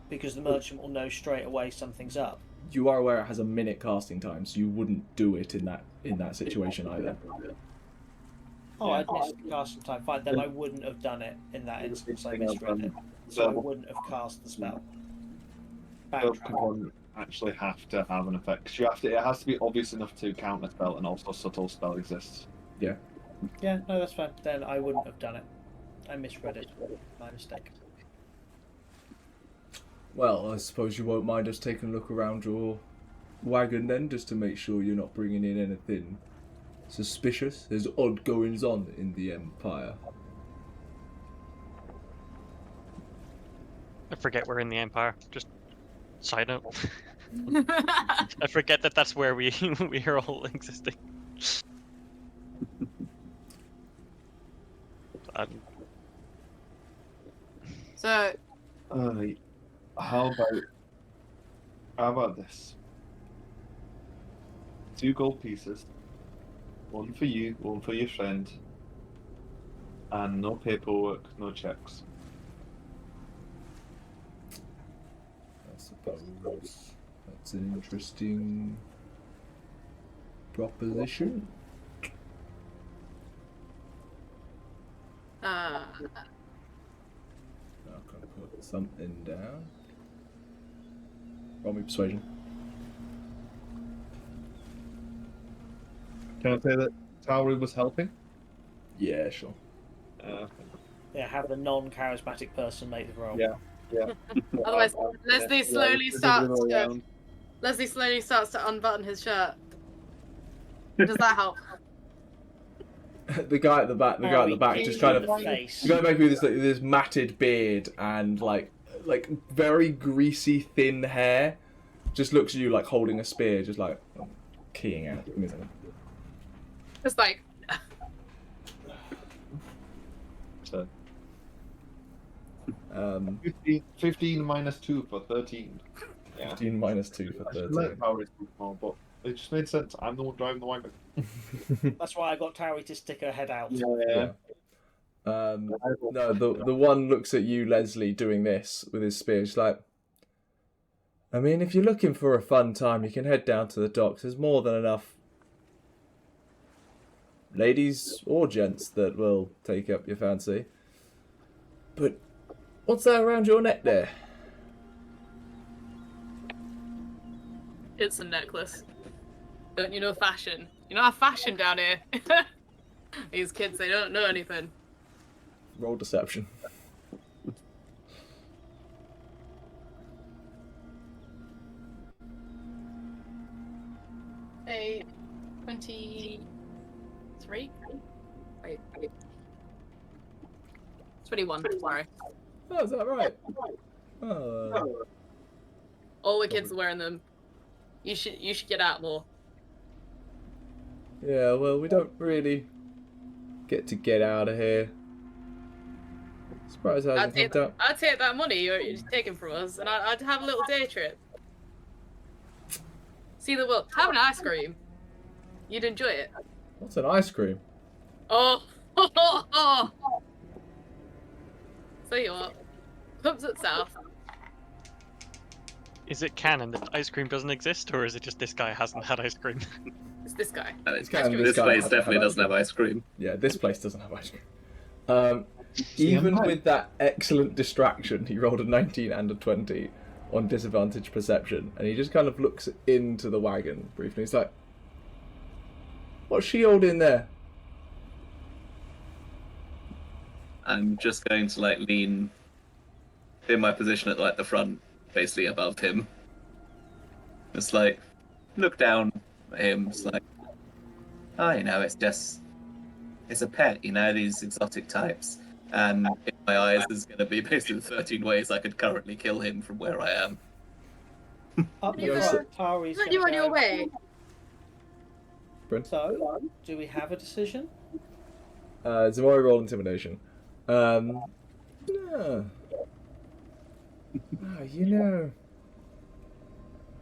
because the merchant will know straight away something's up. You are aware it has a minute casting time, so you wouldn't do it in that situation either. Oh, I'd missed the casting time. Fine, then I wouldn't have done it in that instance. I misread it, so I wouldn't have cast the spell. Verbal Backtrack. components actually have to have an effect. 'Cause you have to. It has to be obvious enough to counter spell, and also subtle spell exists. Yeah, no, that's fine. Then I wouldn't have done it. I misread it. My mistake. Well, I suppose you won't mind us taking a look around your wagon then, just to make sure you're not bringing in anything suspicious. There's odd goings on in the Empire. I forget we're in the Empire. Just side note. I forget that that's where we are all existing. So, How about this? 2 gold pieces. 1 for you, 1 for your friend. And no paperwork, no checks. I suppose that's an interesting proposition. uh, I'm gonna put something down. Roll me persuasion. Can I say that Tauri was helping? Yeah, sure. Yeah, have the non-charismatic person make the roll. Yeah. otherwise, Lesley Yeah, slowly it's a starts good to round. Lesley slowly starts to unbutton his shirt. Does that help? The guy at the back, just trying to. face. The guy back with this matted beard and like very greasy thin hair, just looks at you like holding a spear, just like keying out. Give me a second. Just like, So, Um, 15 minus 2 for 13. Yeah. 15 minus 2 for I should 13. let Tauri speak more, but it just made sense. I'm the one driving the wagon. That's why I got Tauri to stick her head out. Yeah. No, the one looks at you, Lesley, doing this with his spear. She's like, I mean, if you're looking for a fun time, you can head down to the docks. There's more than enough ladies or gents that will take up your fancy. But what's that around your neck there? it's a necklace. Don't you know fashion? You know how fashion down here. These kids, they don't know anything. Roll deception. A 23? Wait. 21, sorry. Oh, is that right? Oh. All the kids are wearing them. You should get out more. Yeah, well, we don't really get out of here. Surprised I hasn't helped out. I'd take that money you're taking from us, and I'd have a little day trip. See the world. Have an ice cream. You'd enjoy it. What's an ice cream? Oh. So you what? Comes at south. Is it canon that ice cream doesn't exist, or is it just this guy hasn't had ice cream? It's this guy. It's kind of this this guy place has- definitely have doesn't have ice cream. Yeah, this place doesn't have ice cream. Even with that excellent distraction, he rolled a 19 and a 20. on disadvantage perception, and he just kind of looks into the wagon briefly. He's like, "What's she holding there?" I'm just going to like lean in my position at like the front, basically above him. Just like look down at him. It's like, oh, you know, it's a pet, you know, these exotic types. And in my eyes, there's going to be basically 13 ways I could currently kill him from where I am. Up the You front, Tauri's Aren't you on your way? Brent? So, do we have a decision? Ximori, roll intimidation. Yeah. You know,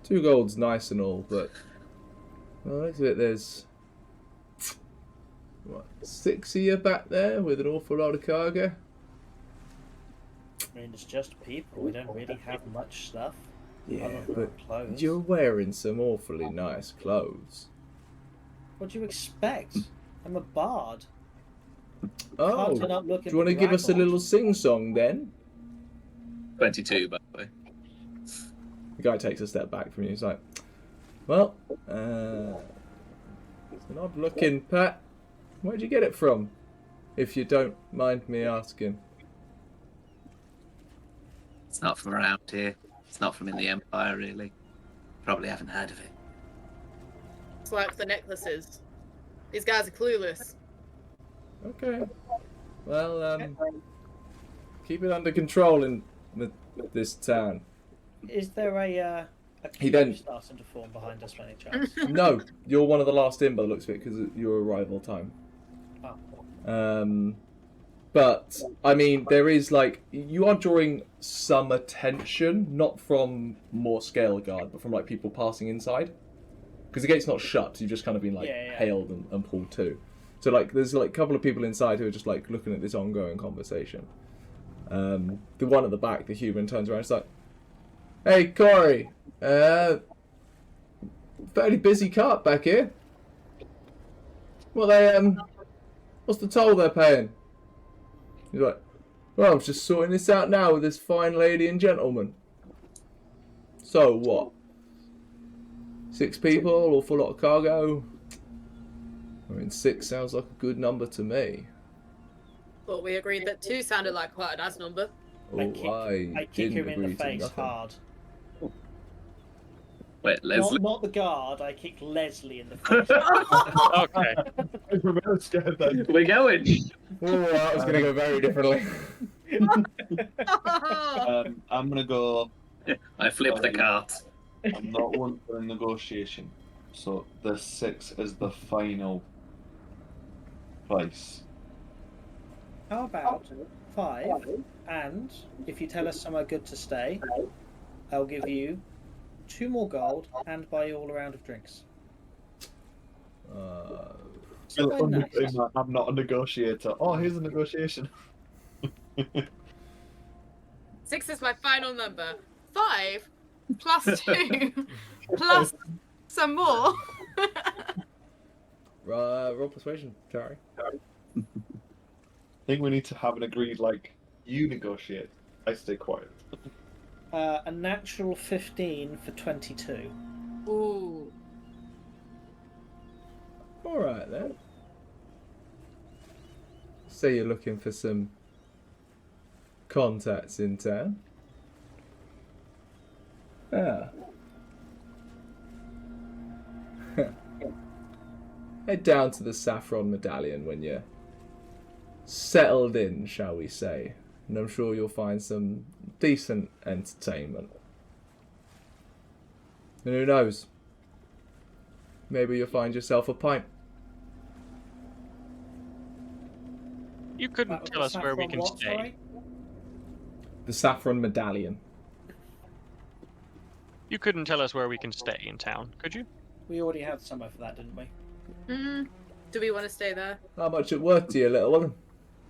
2 gold's nice and all, but look at it. There's what, 6 of you back there with an awful lot of cargo. I mean, it's just people. We don't really have much stuff. Yeah, other than but clothes. you're wearing some awfully nice clothes. What do you expect? I'm a bard. Oh, Can't turn up do looking you want to give us a bedraggled. little sing-song then? 22, by the way. The guy takes a step back from you. He's like, well, it's an odd-looking pet. Where'd you get it from, if you don't mind me asking? It's not from around here. It's not from in the Empire, really. Probably haven't heard of it. It's like the necklaces. These guys are clueless. Okay. Well, keep it under control in this town. Is there a He queue then- starting to form behind us by any chance? No, you're one of the last in by the looks of it because of your arrival time. Oh. But I mean, there is like you are drawing some attention, not from more scale guard, but from like people passing inside, because the gate's not shut. You've just kind of been like Yeah. hailed and pulled to. So like, there's like a couple of people inside who are just like looking at this ongoing conversation. The one at the back, the human, turns around. It's like, "Hey, Corey, fairly busy cart back here. Well, what's the toll they're paying?" He's like, "Well, I'm just sorting this out now with this fine lady and gentleman." "So what? 6 people, awful lot of cargo?" I mean, 6 sounds like a good number to me. But we agreed that 2 sounded like quite a nice number. I Oh, kick, I I kick didn't him in agree the to face nothing. hard. Wait, Lesley? Not the guard. I kick Lesley in the face. Okay. I'm really scared then. We're going. Oh, that was going to go very differently. I'm gonna go. I flipped the cart. I'm not one for a negotiation, so the 6 is the final price. How about 5? And if you tell us somewhere good to stay, I'll give you 2 more gold and buy you all a round of drinks. Somewhere nice. I'm not a negotiator. Oh, here's a negotiation. 6 is my final number. 5 plus 2 plus some more. Roll persuasion, Tauri. I think we need to have an agreed, like, you negotiate, I stay quiet. A natural 15 for 22. Ooh. Alright then. So you're looking for some contacts in town? Ah. Head down to the Saffron Medallion when you're settled in, shall we say. And I'm sure you'll find some decent entertainment. And who knows? Maybe you'll find yourself a pint. You couldn't tell us where we can stay. The Saffron Medallion. You couldn't tell us where we can stay in town, could you? We already had somewhere for that, didn't we? Do we want to stay there? How much it worth to you, little one?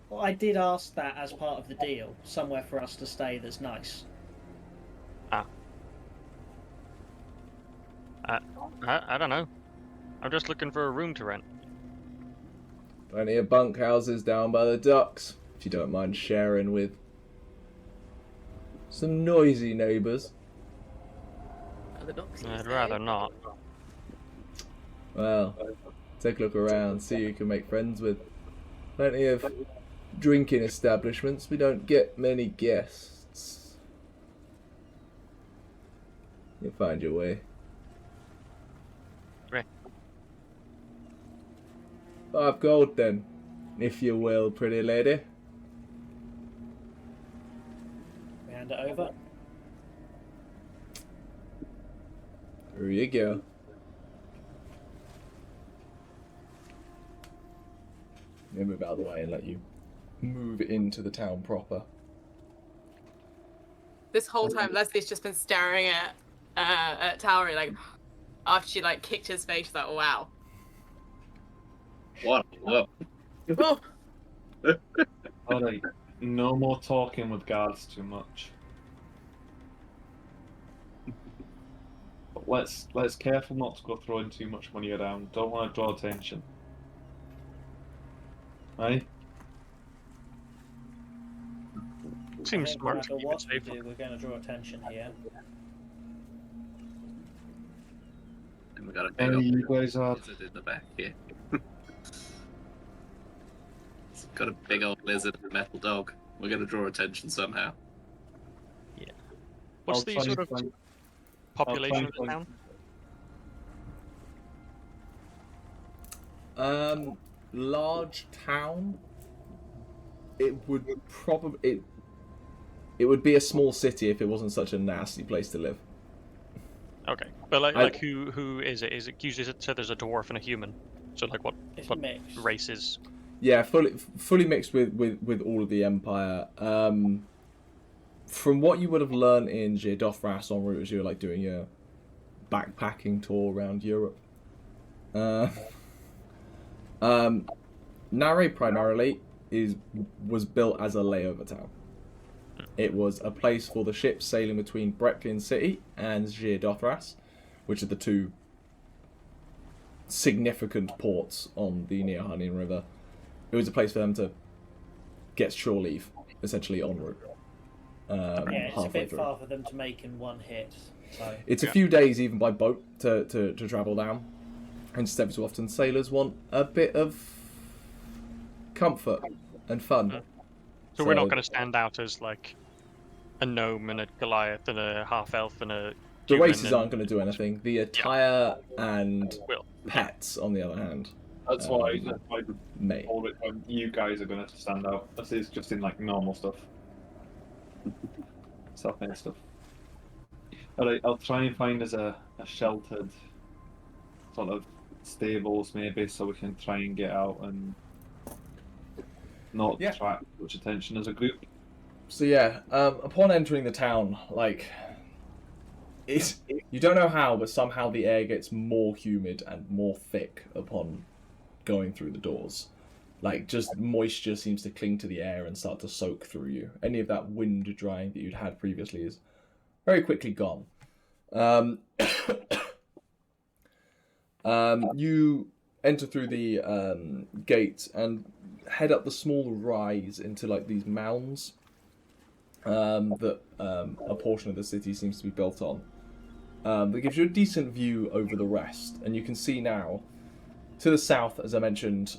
Well, I did ask that as part of the deal. Somewhere for us to stay that's nice. I don't know. I'm just looking for a room to rent. Plenty of bunkhouses down by the docks, if you don't mind sharing with some noisy neighbours. orthodox. I'd rather not. Well, take a look around, see who you can make friends with. Plenty of drinking establishments. We don't get many guests. You'll find your way. Right. 5 gold then, if you will, pretty lady. We hand it over. Here you go. Let me move out of the way and let you move into the town proper. This whole time, Leslie's just been staring at Tauri, like, after she, like, kicked his face, like, wow. What? Oh, Alright, no more talking with guards too much. But let's careful not to go throwing too much money around. Don't want to draw attention. Right? Seems I think smart no to matter keep it what we safe. do, we're going to draw attention here. And we got a big Hey, old you guys are. lizard in the back here. It's got a big old lizard and a metal dog. We're going to draw attention somehow. What's I'll the try sort and of find- population of the find- town? Large town. It would probably it would be a small city if it wasn't such a nasty place to live. Okay, but I- like who is it? Is it usually so there's a dwarf and a human? So like what It's What mixed. races? Yeah, fully mixed with all of the Empire. From what you would have learned in Dothras en route as you were like doing your backpacking tour around Europe. Naray primarily was built as a layover town. It was a place for the ships sailing between Brecklin City and Dothras, which are the two significant ports on the Neohanin River. It was a place for them to get shore leave, essentially en route. Yeah, it's a halfway bit through. far for them to make in one hit. So It's a few days even by boat to travel down. And every so often sailors want a bit of comfort and fun. So we're not So- going to stand out as like a gnome and a Goliath and a half elf and a. The human races and- aren't going to do anything. The attire and Will. pets, on the other hand, That's why may. all the time you guys are going to stand out. This is just in like normal stuff. Self-made stuff. Alright, I'll try and find us a sheltered sort of stables maybe so we can try and get out and not Yeah. attract much attention as a group. So yeah, upon entering the town, like, you don't know how, but somehow the air gets more humid and more thick upon going through the doors. Like, just moisture seems to cling to the air and start to soak through you. Any of that wind drying that you'd had previously is very quickly gone. You enter through the gate and head up the small rise into like these mounds that a portion of the city seems to be built on. That gives you a decent view over the rest, and you can see now to the south, as I mentioned,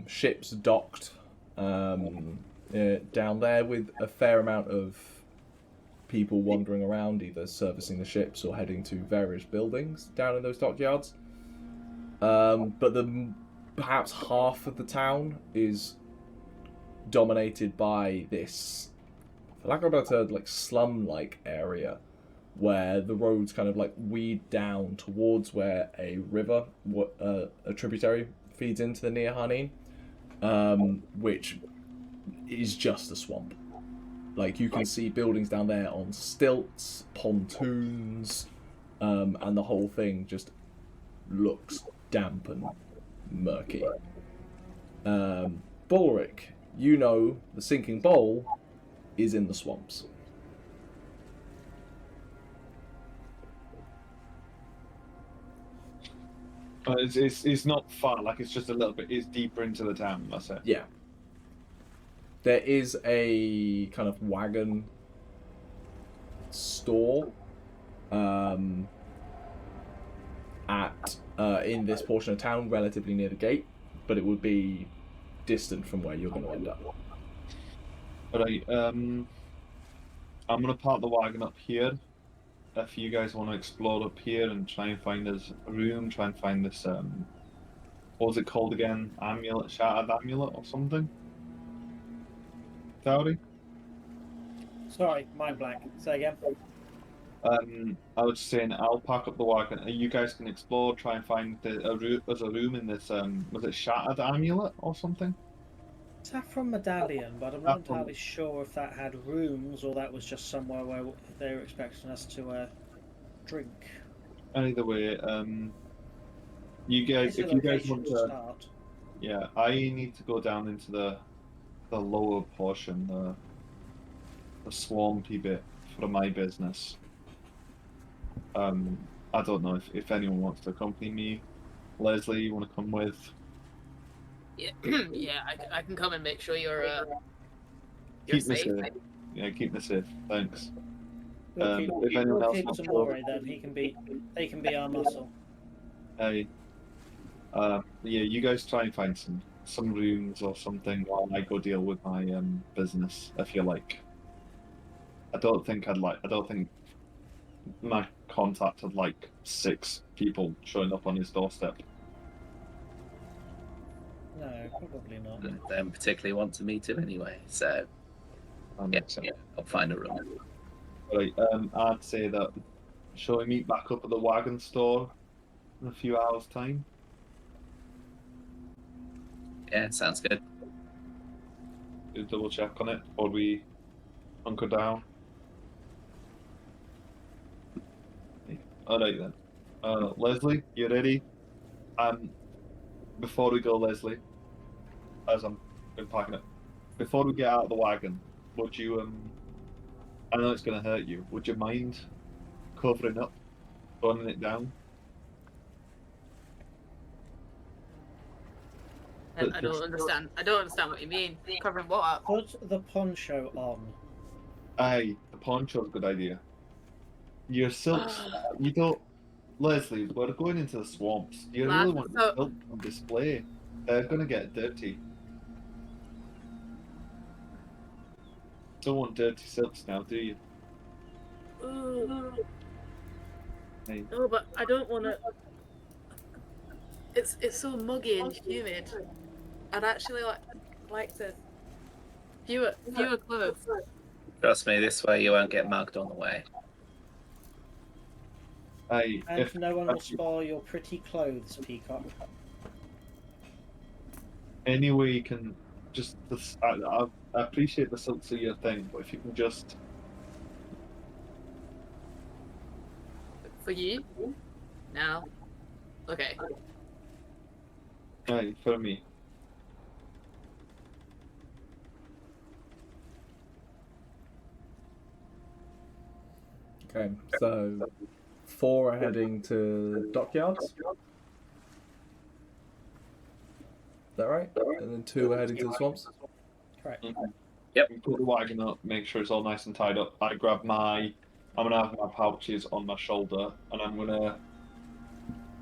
ships docked down there with a fair amount of people wandering around, either servicing the ships or heading to various buildings down in those dockyards. But perhaps half of the town is dominated by this, for lack of a better term, like slum-like area, where the roads kind of like weed down towards where a river, a tributary, feeds into the Neohanin, which is just a swamp. Like, you can see buildings down there on stilts, pontoons, and the whole thing just looks damp and murky. Balrick, you know the sinking bowl is in the swamps. It's not far, like it's just a little bit. It's deeper into the town. That's it. Yeah. There is a kind of wagon store at in this portion of town, relatively near the gate, but it would be distant from where you're going to end up. Alright, I'm gonna park the wagon up here. If you guys want to explore up here and try and find this room, try and find this what was it called again? Amulet, shattered amulet or something? Tauri? Sorry, mind blank. Say again. I was saying I'll pack up the wagon and you guys can explore, try and find there's a room in this was it shattered amulet or something? Saffron medallion, but I'm not entirely sure if that had rooms or that was just somewhere where they were expecting us to drink. Either way, you guys, if you guys want to start. Yeah, I need to go down into the lower portion, the swampy bit for my business. I don't know if anyone wants to accompany me. Lesley, you want to come with? Yeah, yeah, I can come and make sure you're Keep me safe. safe. Yeah, keep me safe. Thanks. We'll if anyone else keep wants to Ximori, then they can be our muscle. Hey, yeah, you guys try and find some rooms or something while I go deal with my business, if you like. I don't think my contact had like 6 people showing up on his doorstep. No, probably not. They don't particularly want to meet him anyway, so yeah, I'll find a room. Right, I'd say that shall we meet back up at the wagon store in a few hours' time? Yeah, sounds good. Do double check on it before we hunker down. Alright then. Lesley, you ready? Before we go, Lesley, as I'm been packing it, before we get out of the wagon, would you I know it's gonna hurt you, would you mind covering up, toning it down? I don't understand. I don't understand what you mean. Covering what up? Put the poncho on. Aye, the poncho's a good idea. Your silks, you don't... Lesley, we're going into the swamps. Do you really want the silk on display? They're gonna get dirty. Don't want dirty silks now, do you? Hey. No, but I don't want to. It's so muggy and humid. I'd actually like to fewer clothes. Trust me, this way you won't get mugged on the way. Aye, And no one will spoil your pretty clothes, Peacock. Any way you can just... I appreciate the silks are your thing, but if you can just... For you? Now? Okay. Aye, for me. Okay, so 4 are heading to dockyards. Is that right? And then 2 are heading to the swamps. Correct. Yep. Put the wagon up, make sure it's all nice and tied up. I'm gonna have my pouches on my shoulder, and I'm gonna...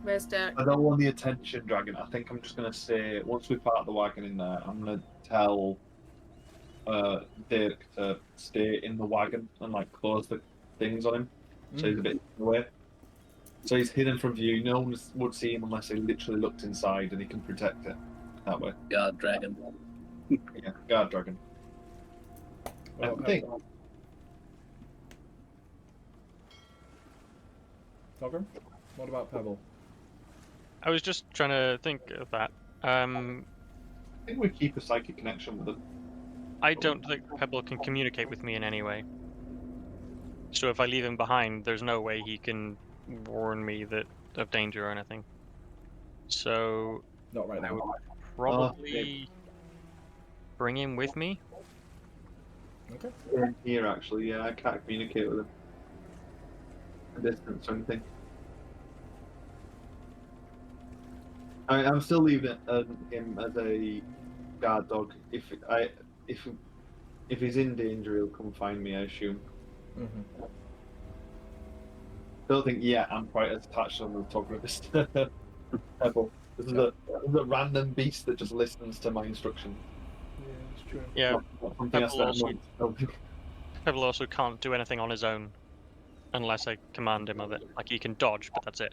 Where's Derek? I don't want the attention dragging. I think I'm just gonna say, once we park the wagon in there, I'm gonna tell Dirk to stay in the wagon and like close the things on him, so he's a bit away. So he's hidden from view. No one would see him unless he literally looked inside, and he can protect it that way. Guard dragon. Yeah, guard dragon. I think. Togrim? What about Pebble? I was just trying to think of that. I think we keep a psychic connection with them. I don't think Pebble can communicate with me in any way. So if I leave him behind, there's no way he can warn me of danger or anything. So Not right I would now. probably bring him with me. Okay. We're in here actually. Yeah, I can't communicate with him. A distance or anything. I'm still leaving him as a guard dog. If he's in danger, he'll come find me. I assume. don't think yet I'm quite as attached on the Togrim as Pebble. This is a random beast that just listens to my instructions. Yeah, that's true. Yeah, Not something I Pebble spent also- months building. Pebble also can't do anything on his own unless I command him of it. Like he can dodge, but that's it.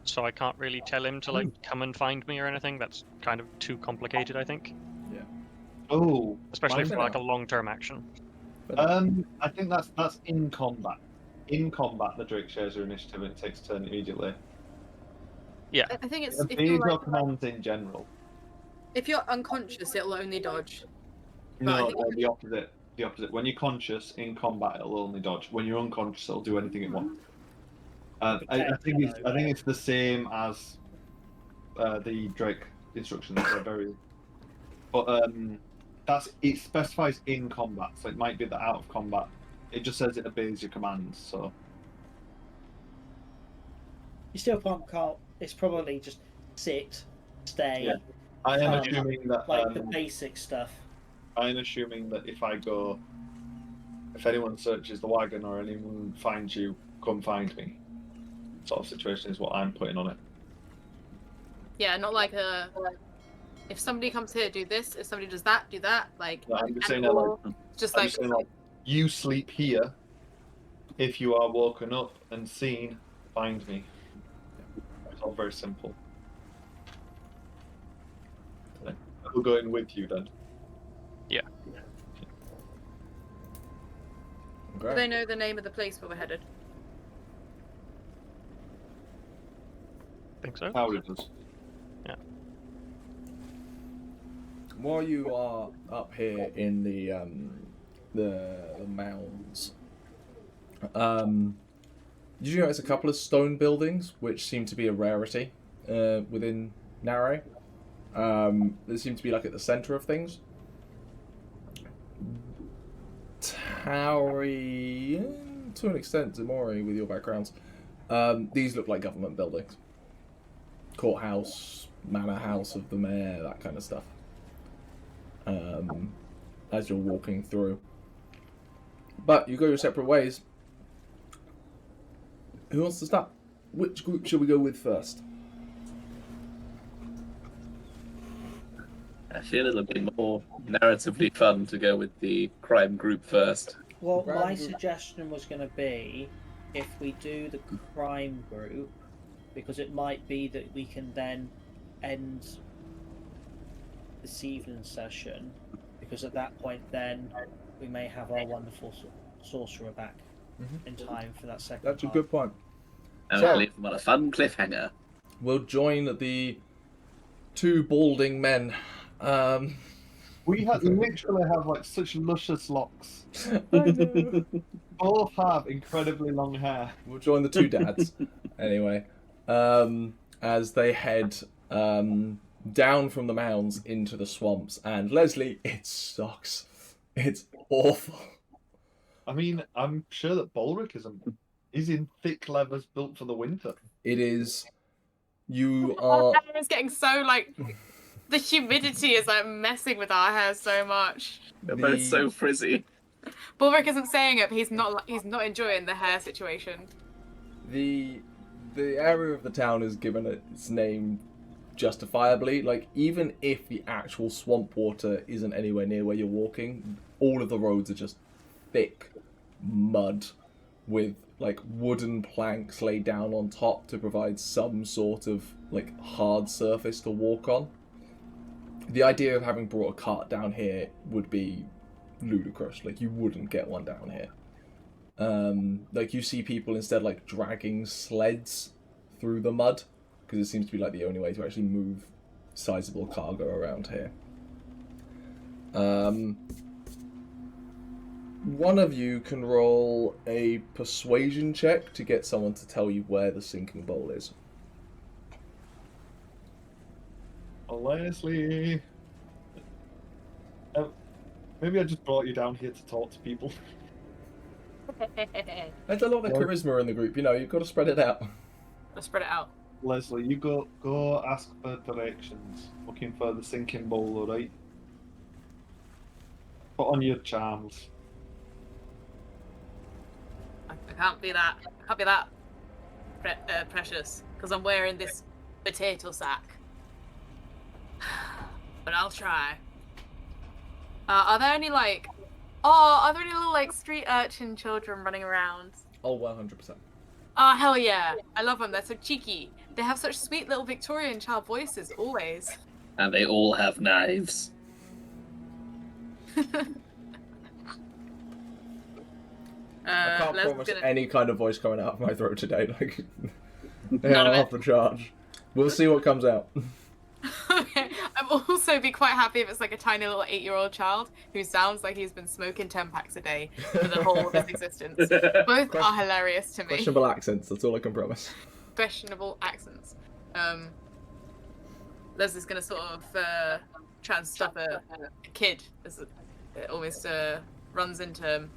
So I can't really tell him to like come and find me or anything. That's kind of too complicated, I think. Yeah. Oh, Especially Why for not? like a long-term action. I think that's in combat. In combat, the Drake shares your initiative and it takes a turn immediately. I think it's It if obeys you're, your like, commands in general. if you're unconscious, it'll only dodge. But I No, think- the opposite. The opposite. When you're conscious in combat, it'll only dodge. When you're unconscious, it'll do anything it wants. I think it's the same as the Drake instructions. They're very, but it specifies in combat, so it might be that out of combat. It just says it obeys your commands. So You still can't. It's probably just sit, stay. Yeah. I am Um, assuming that like the basic stuff. I'm assuming that if anyone searches the wagon or anyone finds you, come find me. Sort of situation is what I'm putting on it. Yeah, not like a. If somebody comes here, do this. If somebody does that, do that. Like, No, I'm just and saying, or just I'm like just saying, like, you sleep here. If you are woken up and seen, find me. It's all very simple. We're going with you then. do they know the name of the place where we're headed? Think so? How it does. While you are up here in the mounds, did you notice a couple of stone buildings which seem to be a rarity within Naray? They seem to be like at the center of things. Tauri, to an extent, Ximori, with your backgrounds, these look like government buildings. Courthouse, manor house of the mayor, that kind of stuff. As you're walking through. But you go your separate ways. Who wants to start? Which group should we go with first? I feel it'll be more narratively fun to go with the crime group first. Well, Crime my group. suggestion was going to be if we do the crime group, because it might be that we can then end this evening's session, because at that point then we may have our wonderful sorcerer back in time for that second That's a part. good point. And So- leave them on a fun cliffhanger. We'll join the two balding men. We literally have like such luscious locks. I know. Both have incredibly long hair. We'll join the two dads. Anyway, as they head down from the mounds into the swamps. And Lesley, it sucks. It's awful. I mean, I'm sure that Balrick he's in thick leathers built for the winter. It is. You Our are. hair is getting so like. The humidity is like messing with our hair so much. They're both so frizzy. Balrick isn't saying it, but he's not enjoying the hair situation. The area of the town is given its name justifiably. Like, even if the actual swamp water isn't anywhere near where you're walking, all of the roads are just thick mud with like wooden planks laid down on top to provide some sort of like hard surface to walk on. The idea of having brought a cart down here would be ludicrous. Like, you wouldn't get one down here. Like, you see people instead like dragging sleds through the mud, because it seems to be like the only way to actually move sizable cargo around here. One of you can roll a persuasion check to get someone to tell you where the sinking bowl is. Lesley. Maybe I just brought you down here to talk to people. There's a lot of charisma in the group, you know, you've got to spread it out. Let's spread it out. Lesley, you go ask for directions. Looking for the sinking bowl, alright? Put on your charms. I can't be that precious because I'm wearing this potato sack. But I'll try. Are there any like, are there any little like street urchin children running around? Oh, 100%. Oh hell yeah! I love them. They're so cheeky. They have such sweet little Victorian child voices always. And they all have knives. I can't promise any kind of voice coming out of my throat today. Like, they None are of it. off the charge. We'll see what comes out. Okay. I'd also be quite happy if it's like a tiny little 8-year-old child who sounds like he's been smoking 10 packs a day for the whole of his existence. Both are hilarious to me. Questionable accents, that's all I can promise. Questionable accents. Leslie's gonna sort of try and stop a kid as it almost runs into him.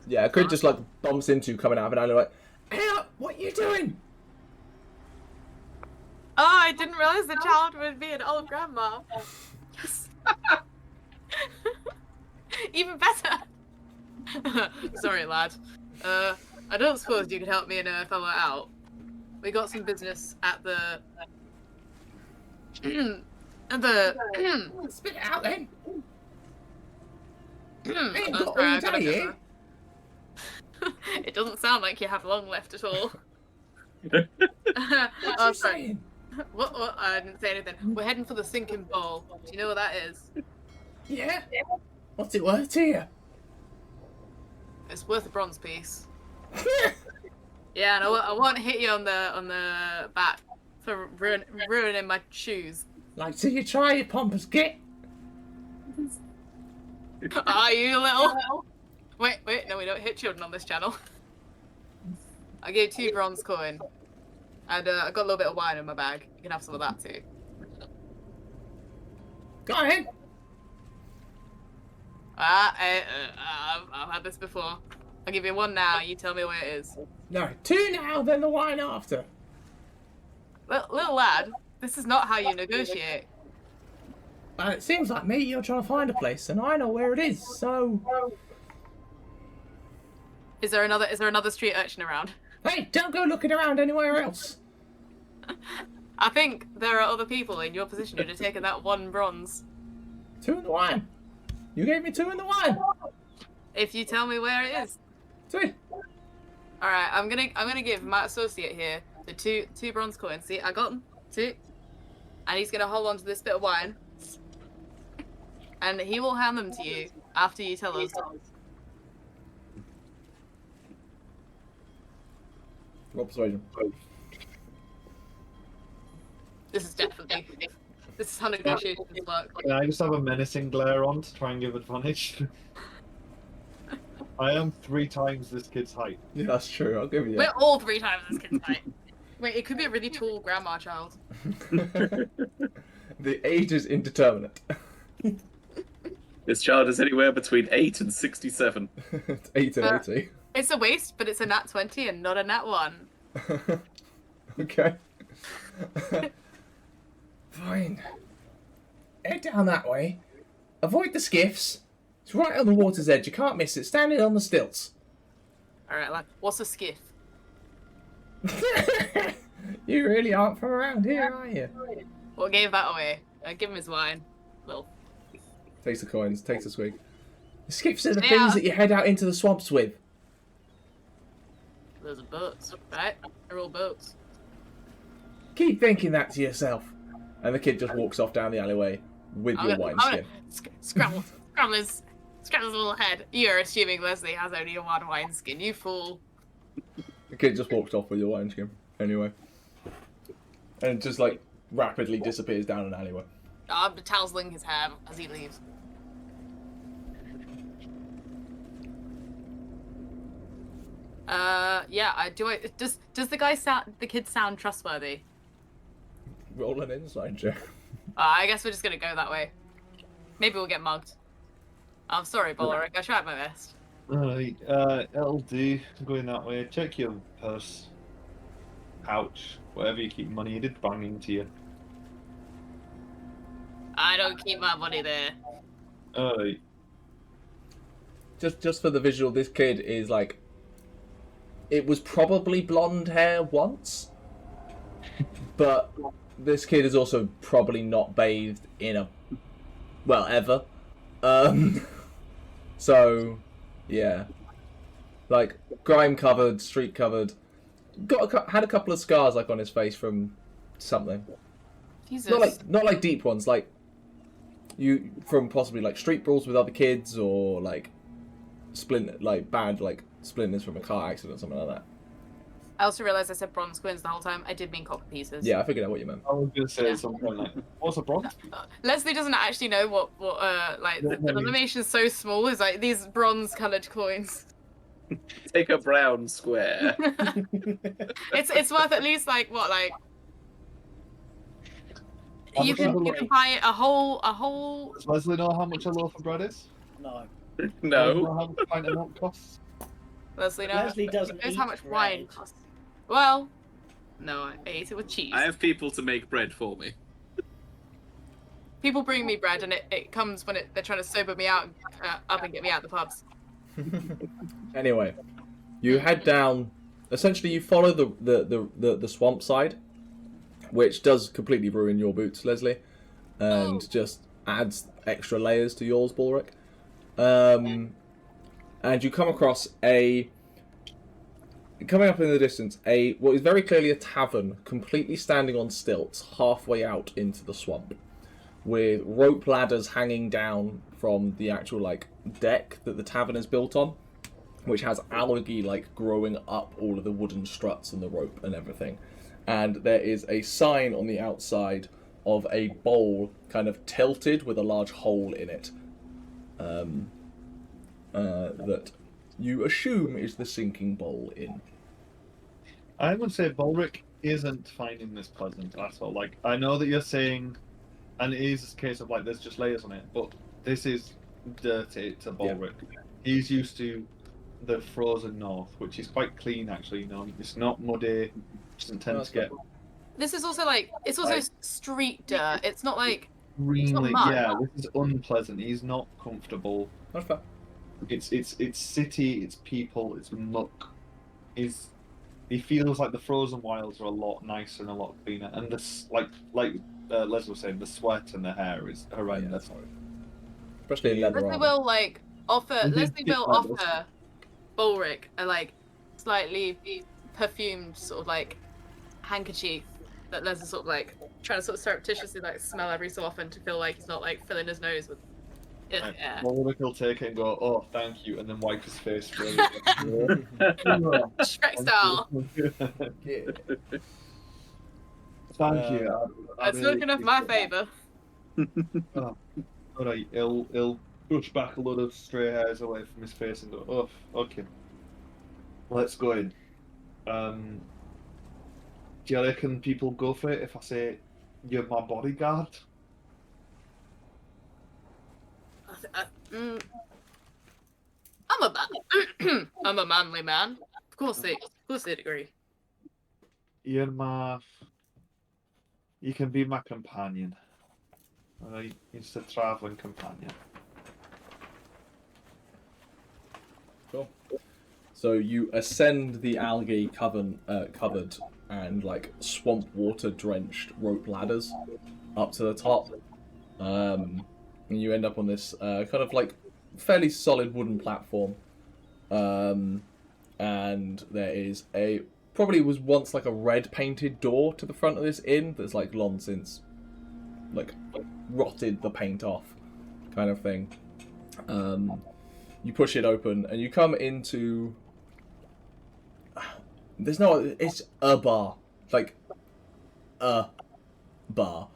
Yeah, a kid just like bumps into you coming out of an alley like, "Hey up, what are you doing?" Oh, I didn't realize the child would be an old grandma. Yes. Even better. Sorry, lad. I don't suppose you could help me and a fella out. We got some business at the. Spit it out then. I'm got sorry, all I've gotta day, go. It doesn't sound like you have long left at all. Oh, sorry. What? I didn't say anything. We're heading for the sinking bowl. Do you know what that is? Yeah? What's it worth to you? It's worth a bronze piece. Yeah, and I won't hit you on the back for ruining my shoes. Like, so you try your pompous git? Are you little? Wait, no, we don't hit children on this channel. I gave 2 bronze coin. And I got a little bit of wine in my bag. You can have some of that too. Go ahead. I've had this before. I'll give you 1 now. You tell me where it is. No, 2 now, then the wine after. Little lad, this is not how you negotiate. And it seems like me, you're trying to find a place, and I know where it is, so... Is there another street urchin around? Hey, don't go looking around anywhere else. I think there are other people in your position who'd have taken that 1 bronze. 2 in the wine. You gave me 2 in the wine. If you tell me where it is. 3. All right, I'm gonna give my associate here the two bronze coins. See, I got them 2, and he's gonna hold on to this bit of wine, and he will hand them to you after you tell us. Roll persuasion. This is how negotiations work. Can I just have a menacing glare on to try and give advantage? I am 3 times this kid's height. Yeah, that's true. I'll give you We're that. all 3 times this kid's height. Wait, it could be a really tall grandma child. The age is indeterminate. This child is anywhere between 8 and 67. It's 8 and 80. It's a waste, but it's a nat 20 and not a nat 1. Okay. Fine. Head down that way. Avoid the skiffs. It's right on the water's edge. You can't miss it. Standing on the stilts. All right, lad. What's a skiff? You really aren't from around here, are you? What gave that away? Give him his wine. Little. Takes the coins. Takes a swig. The skiffs are the Stay things out. that you head out into the swamps with. Those are boats, right? They're all boats. Keep thinking that to yourself. And the kid just walks off down the alleyway with your wineskin. Scramble his little head. You're assuming Lesley has only a 1 wineskin, you fool. The kid just walks off with your wineskin. Anyway. And just like rapidly disappears down an alleyway. I'm tousling his hair as he leaves. Yeah, does the kid sound trustworthy? Roll an insight check. I guess we're just gonna go that way. Maybe we'll get mugged. I'm sorry, Balrick, I tried my best. Alright, it'll do. Going that way. Check your purse. Pouch. Wherever you keep money, it did bang into you. I don't keep my money there. Alright. Just for the visual, this kid is like it was probably blonde hair once, but this kid is also probably not bathed in ever. So, yeah, like grime covered, street covered. Had a couple of scars like on his face from something. Jesus. Not like deep ones, like you from possibly like street brawls with other kids or like bad like splinters from a car accident or something like that. I also realised I said bronze coins the whole time. I did mean copper pieces. Yeah, I figured out what you meant. I was gonna say something like, "What's a bronze?" Lesley doesn't actually know what like What the that means. animation's so small. Is like these bronze coloured coins. Take a brown square. It's worth at least like what like. How You much can is a you loaf? can buy a whole. Does Lesley know how much a loaf of bread is? No. Does Lesley No. know how much a pint of milk costs? Leslie knows. Lesley doesn't knows how eat much bread. wine costs. Well, no, I ate it with cheese. I have people to make bread for me. People bring me bread, and it comes when they're trying to sober me out up and get me out of the pubs. Anyway, you head down. Essentially, you follow the swamp side, which does completely ruin your boots, Lesley, and just adds extra layers to yours, Balrick. And you come across coming up in the distance, what is very clearly a tavern, completely standing on stilts, halfway out into the swamp, with rope ladders hanging down from the actual like deck that the tavern is built on, which has algae like growing up all of the wooden struts and the rope and everything. And there is a sign on the outside of a bowl kind of tilted with a large hole in it, that you assume is the sinking bowl in. I would say Balrick isn't finding this pleasant at all. Like, I know that you're saying, and it is a case of like there's just layers on it, but this is dirty to Balrick. Yeah. He's used to the frozen north, which is quite clean actually. You know, it's not muddy. Doesn't tend to get. This is also like it's also street dirt. It's not like Really, mud. yeah. This is unpleasant. He's not comfortable. That's fair. It's city. It's people. It's muck. He feels like the frozen wilds are a lot nicer and a lot cleaner. And this, like Lesley was saying, the sweat and the hair is horrendous. Yeah, especially in leather Lesley armor. will like offer. Mhm. Lesley will Yeah, offer Balrick a like slightly perfumed sort of like handkerchief that Lesley sort of like trying to sort of surreptitiously like smell every so often to feel like he's not like filling his nose with air. Balrick will take it and go, "Oh, thank you," and then wipe his face. Really. Shrek style. Thank you. It's looking in my favour. Alright, he'll brush back a load of stray hairs away from his face and go, "Oh, okay. Let's go in." Do you reckon people go for it if I say you're my bodyguard? I'm a man. I'm a manly man. Of course they'd agree. You can be my companion. Alright, it's a travelling companion. Cool. So you ascend the algae covered and like swamp water drenched rope ladders up to the top, and you end up on this kind of like fairly solid wooden platform, and there is probably was once like a red painted door to the front of this inn that's like long since like rotted the paint off, kind of thing. You push it open and you come into. It's a bar. Like, a bar.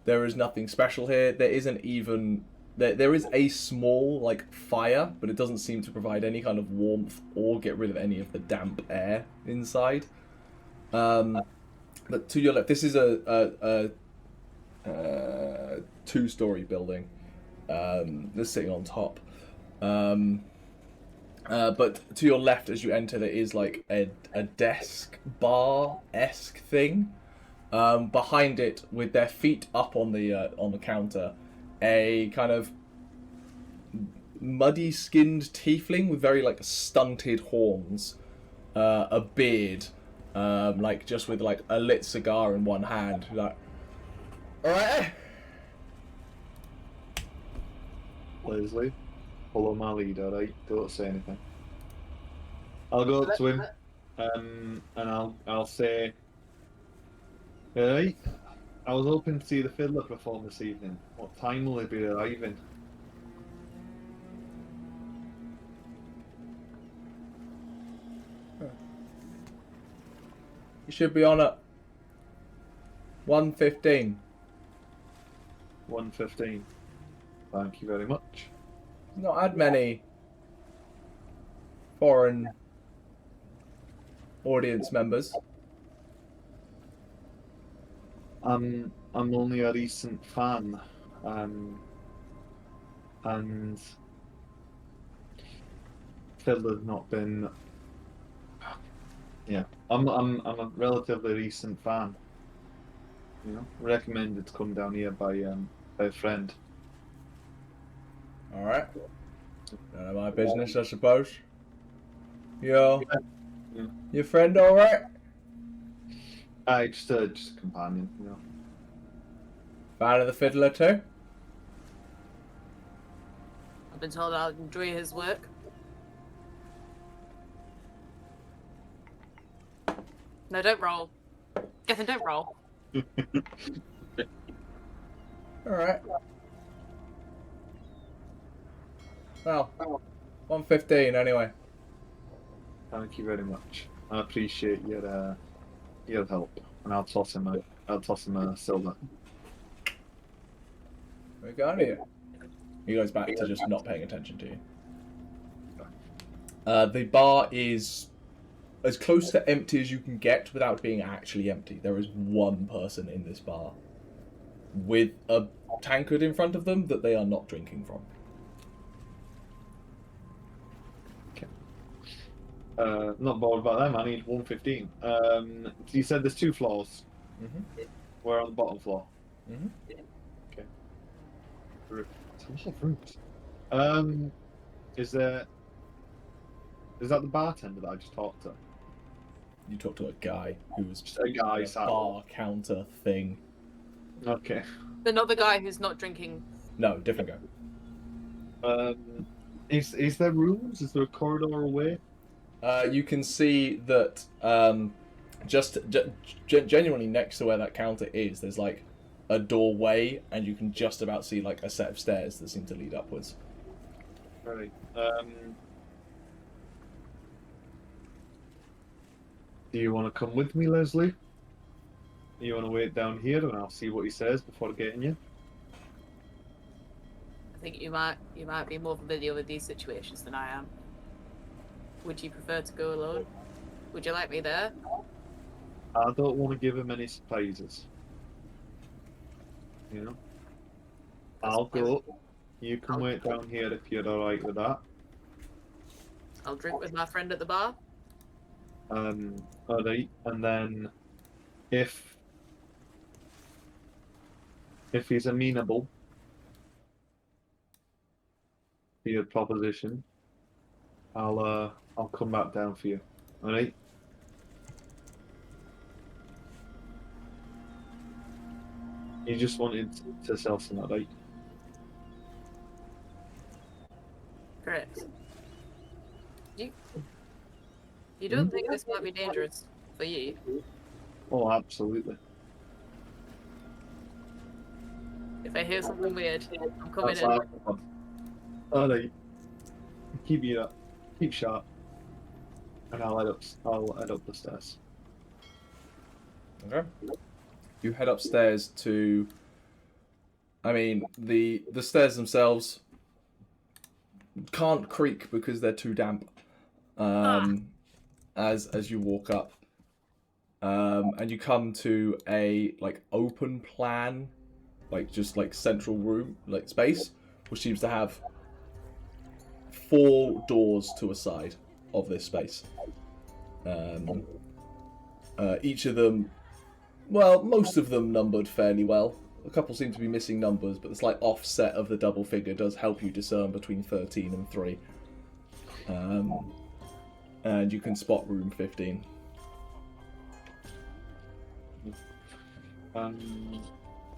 There is nothing special here. There isn't even... There is a small, like, fire, but it doesn't seem to provide any kind of warmth or get rid of any of the damp air inside. But to your left, this is a two-story building that's sitting on top. But to your left, as you enter, there is like a desk bar-esque thing. Behind it, with their feet up on the counter, a kind of muddy-skinned tiefling with very like stunted horns, a beard, like just with like a lit cigar in one hand. Like, all right. Lesley, follow my lead, alright? Don't say anything. I'll go up to him, and I'll say, alright, I was hoping to see the fiddler perform this evening. What time will he be arriving? You should be on at 1:15. 1:15. Thank you very much. Not had many foreign audience members. I'm only a recent fan, and Fiddler's not been. Yeah, I'm a relatively recent fan. You know, recommended to come down here by a friend. All right. None of my business, I suppose. Your friend, all right? Just a companion, you know. Fan of the fiddler too? I've been told I'll enjoy his work. No, don't roll. Gethin, don't roll. All right. Well, 1:15 anyway. Thank you very much. I appreciate your help, and I'll toss him a silver. We got here. He goes back to just not paying attention to you. The bar is as close to empty as you can get without being actually empty. There is one person in this bar with a tankard in front of them that they are not drinking from. Not bothered about them. I need 1:15. You said there's 2 floors. Mm-hmm. We're on the bottom floor. Mm-hmm. Okay. It's a lot of rooms. Is that the bartender that I just talked to? You talk to a guy who was Just a guy sat. bar counter thing. Okay. They're not the guy who's not drinking. No, different guy. Is there rooms? Is there a corridor away? You can see that just genuinely next to where that counter is, there's like a doorway, and you can just about see like a set of stairs that seem to lead upwards. Right. Do you want to come with me, Lesley? You want to wait down here, and I'll see what he says before getting you? I think you might be more familiar with these situations than I am. Would you prefer to go alone? Would you like me there? I don't want to give him any surprises. You know? I'll go. You can wait down here if you're alright with that. I'll drink with my friend at the bar. Alright, and then if he's amenable to your proposition, I'll come back down for you. Alright? You just wanted to sell some, right? Correct. You don't think this might be dangerous for you? Oh, absolutely. If I hear something weird, I'm coming That's in. Alright. Keep sharp. And I'll head up the stairs. Okay. You head upstairs to. I mean, the stairs themselves can't creak because they're too damp. As you walk up, and you come to a like open plan, like just like central room, like space, which seems to have 4 doors to a side of this space. Each of them, well, most of them numbered fairly well. A couple seem to be missing numbers, but the slight offset of the double figure does help you discern between 13 and 3. and you can spot room 15.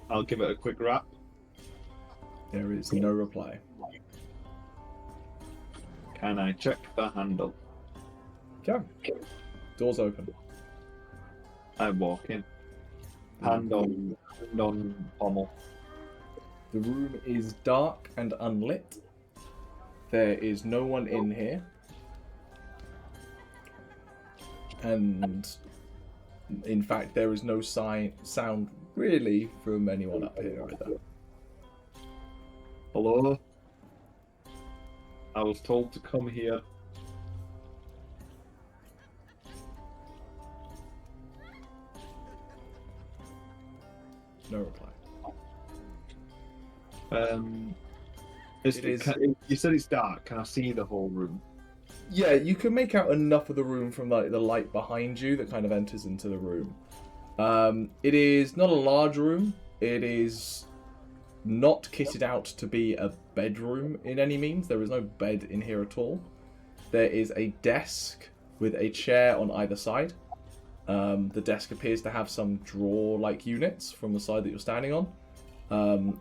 I'll give it a quick wrap. There is no reply. Can I check the handle? Okay. Doors open. I walk in. Hand on pommel. The room is dark and unlit. There is no one in here. And in fact, there is no sound really from anyone up here either. Hello? I was told to come here. No reply. You said it's dark. Can I see the whole room? Yeah, you can make out enough of the room from like the light behind you that kind of enters into the room. It is not a large room. It is not kitted out to be a bedroom in any means. There is no bed in here at all. There is a desk with a chair on either side. The desk appears to have some drawer-like units from the side that you're standing on.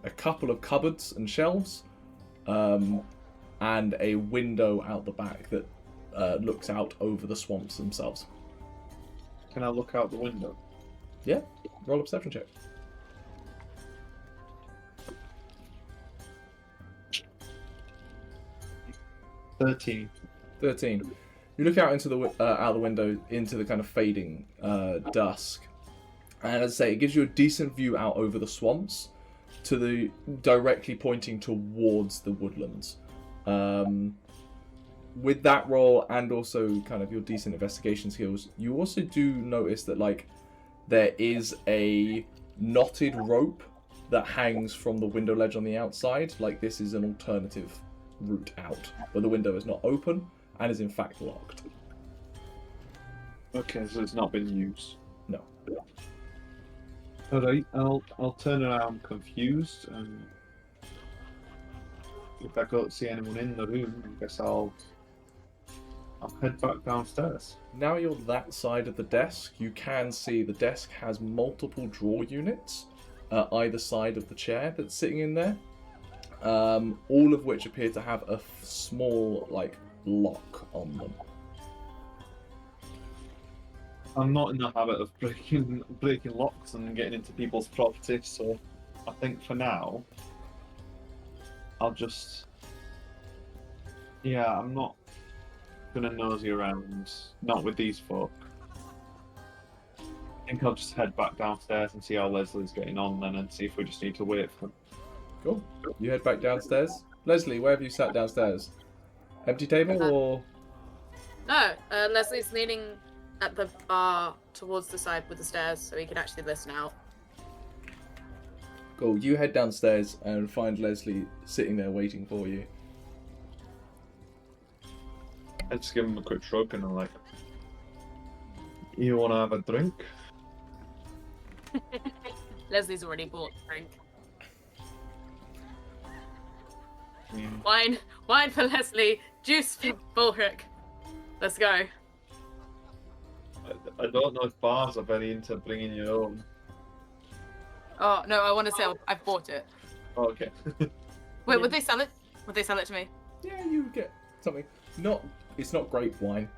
A couple of cupboards and shelves. And a window out the back that looks out over the swamps themselves. Can I look out the window? Yeah, roll a perception check. $13. 13. You look out into the window into the kind of fading dusk, and as I say, it gives you a decent view out over the swamps, to the directly pointing towards the woodlands. With that roll and also kind of your decent investigation skills, you also do notice that like there is a knotted rope that hangs from the window ledge on the outside. Like this is an alternative route out, but the window is not open and is in fact locked. Okay, so it's not been used. No. Alright, I'll turn around confused, and if I don't see anyone in the room, I guess I'll head back downstairs. Now you're that side of the desk, you can see the desk has multiple drawer units either side of the chair that's sitting in there, all of which appear to have a small like lock on them. I'm not in the habit of breaking locks and getting into people's property, so I think for now I'll just... Yeah, I'm not gonna nosy around, not with these folk. I think I'll just head back downstairs and see how Leslie's getting on then, and see if we just need to wait for... Cool. You head back downstairs. Lesley, where have you sat downstairs? Empty table or... No, Leslie's leaning at the bar towards the side with the stairs so he can actually listen out. Cool. You head downstairs and find Lesley sitting there waiting for you. I just give him a quick shrug and I'm like, you want to have a drink? Leslie's already bought a drink. Mm. Wine for Lesley, juice for Balrick. Let's go. I don't know if bars are very into bringing your own. Oh no, I want to sell. I've bought it. Oh, okay. Wait, would they sell it? Would they sell it to me? Yeah, you get something. It's not grape wine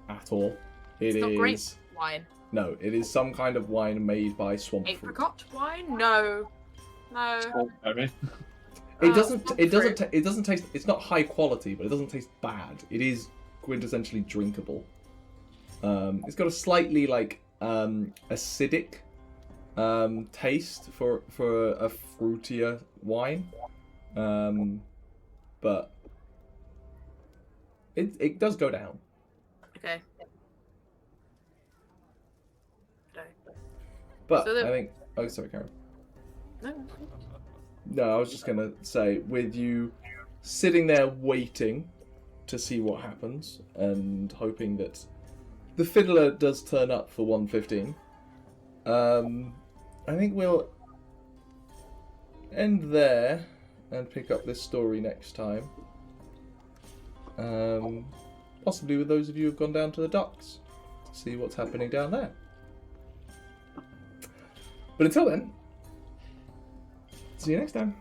at all. It's not grape wine. No, it is some kind of wine made by swamp fruit. Apricot wine? No. Oh, I mean. It doesn't taste. It's not high quality, but it doesn't taste bad. It is quintessentially drinkable. It's got a slightly like acidic taste for a fruitier wine, but it does go down. Okay. But So I think. Oh, sorry, Karen. No. No, I was just gonna say, with you sitting there waiting to see what happens and hoping that the fiddler does turn up for 1:15. I think we'll end there and pick up this story next time. possibly with those of you who've gone down to the docks to see what's happening down there. But until then, see you next time.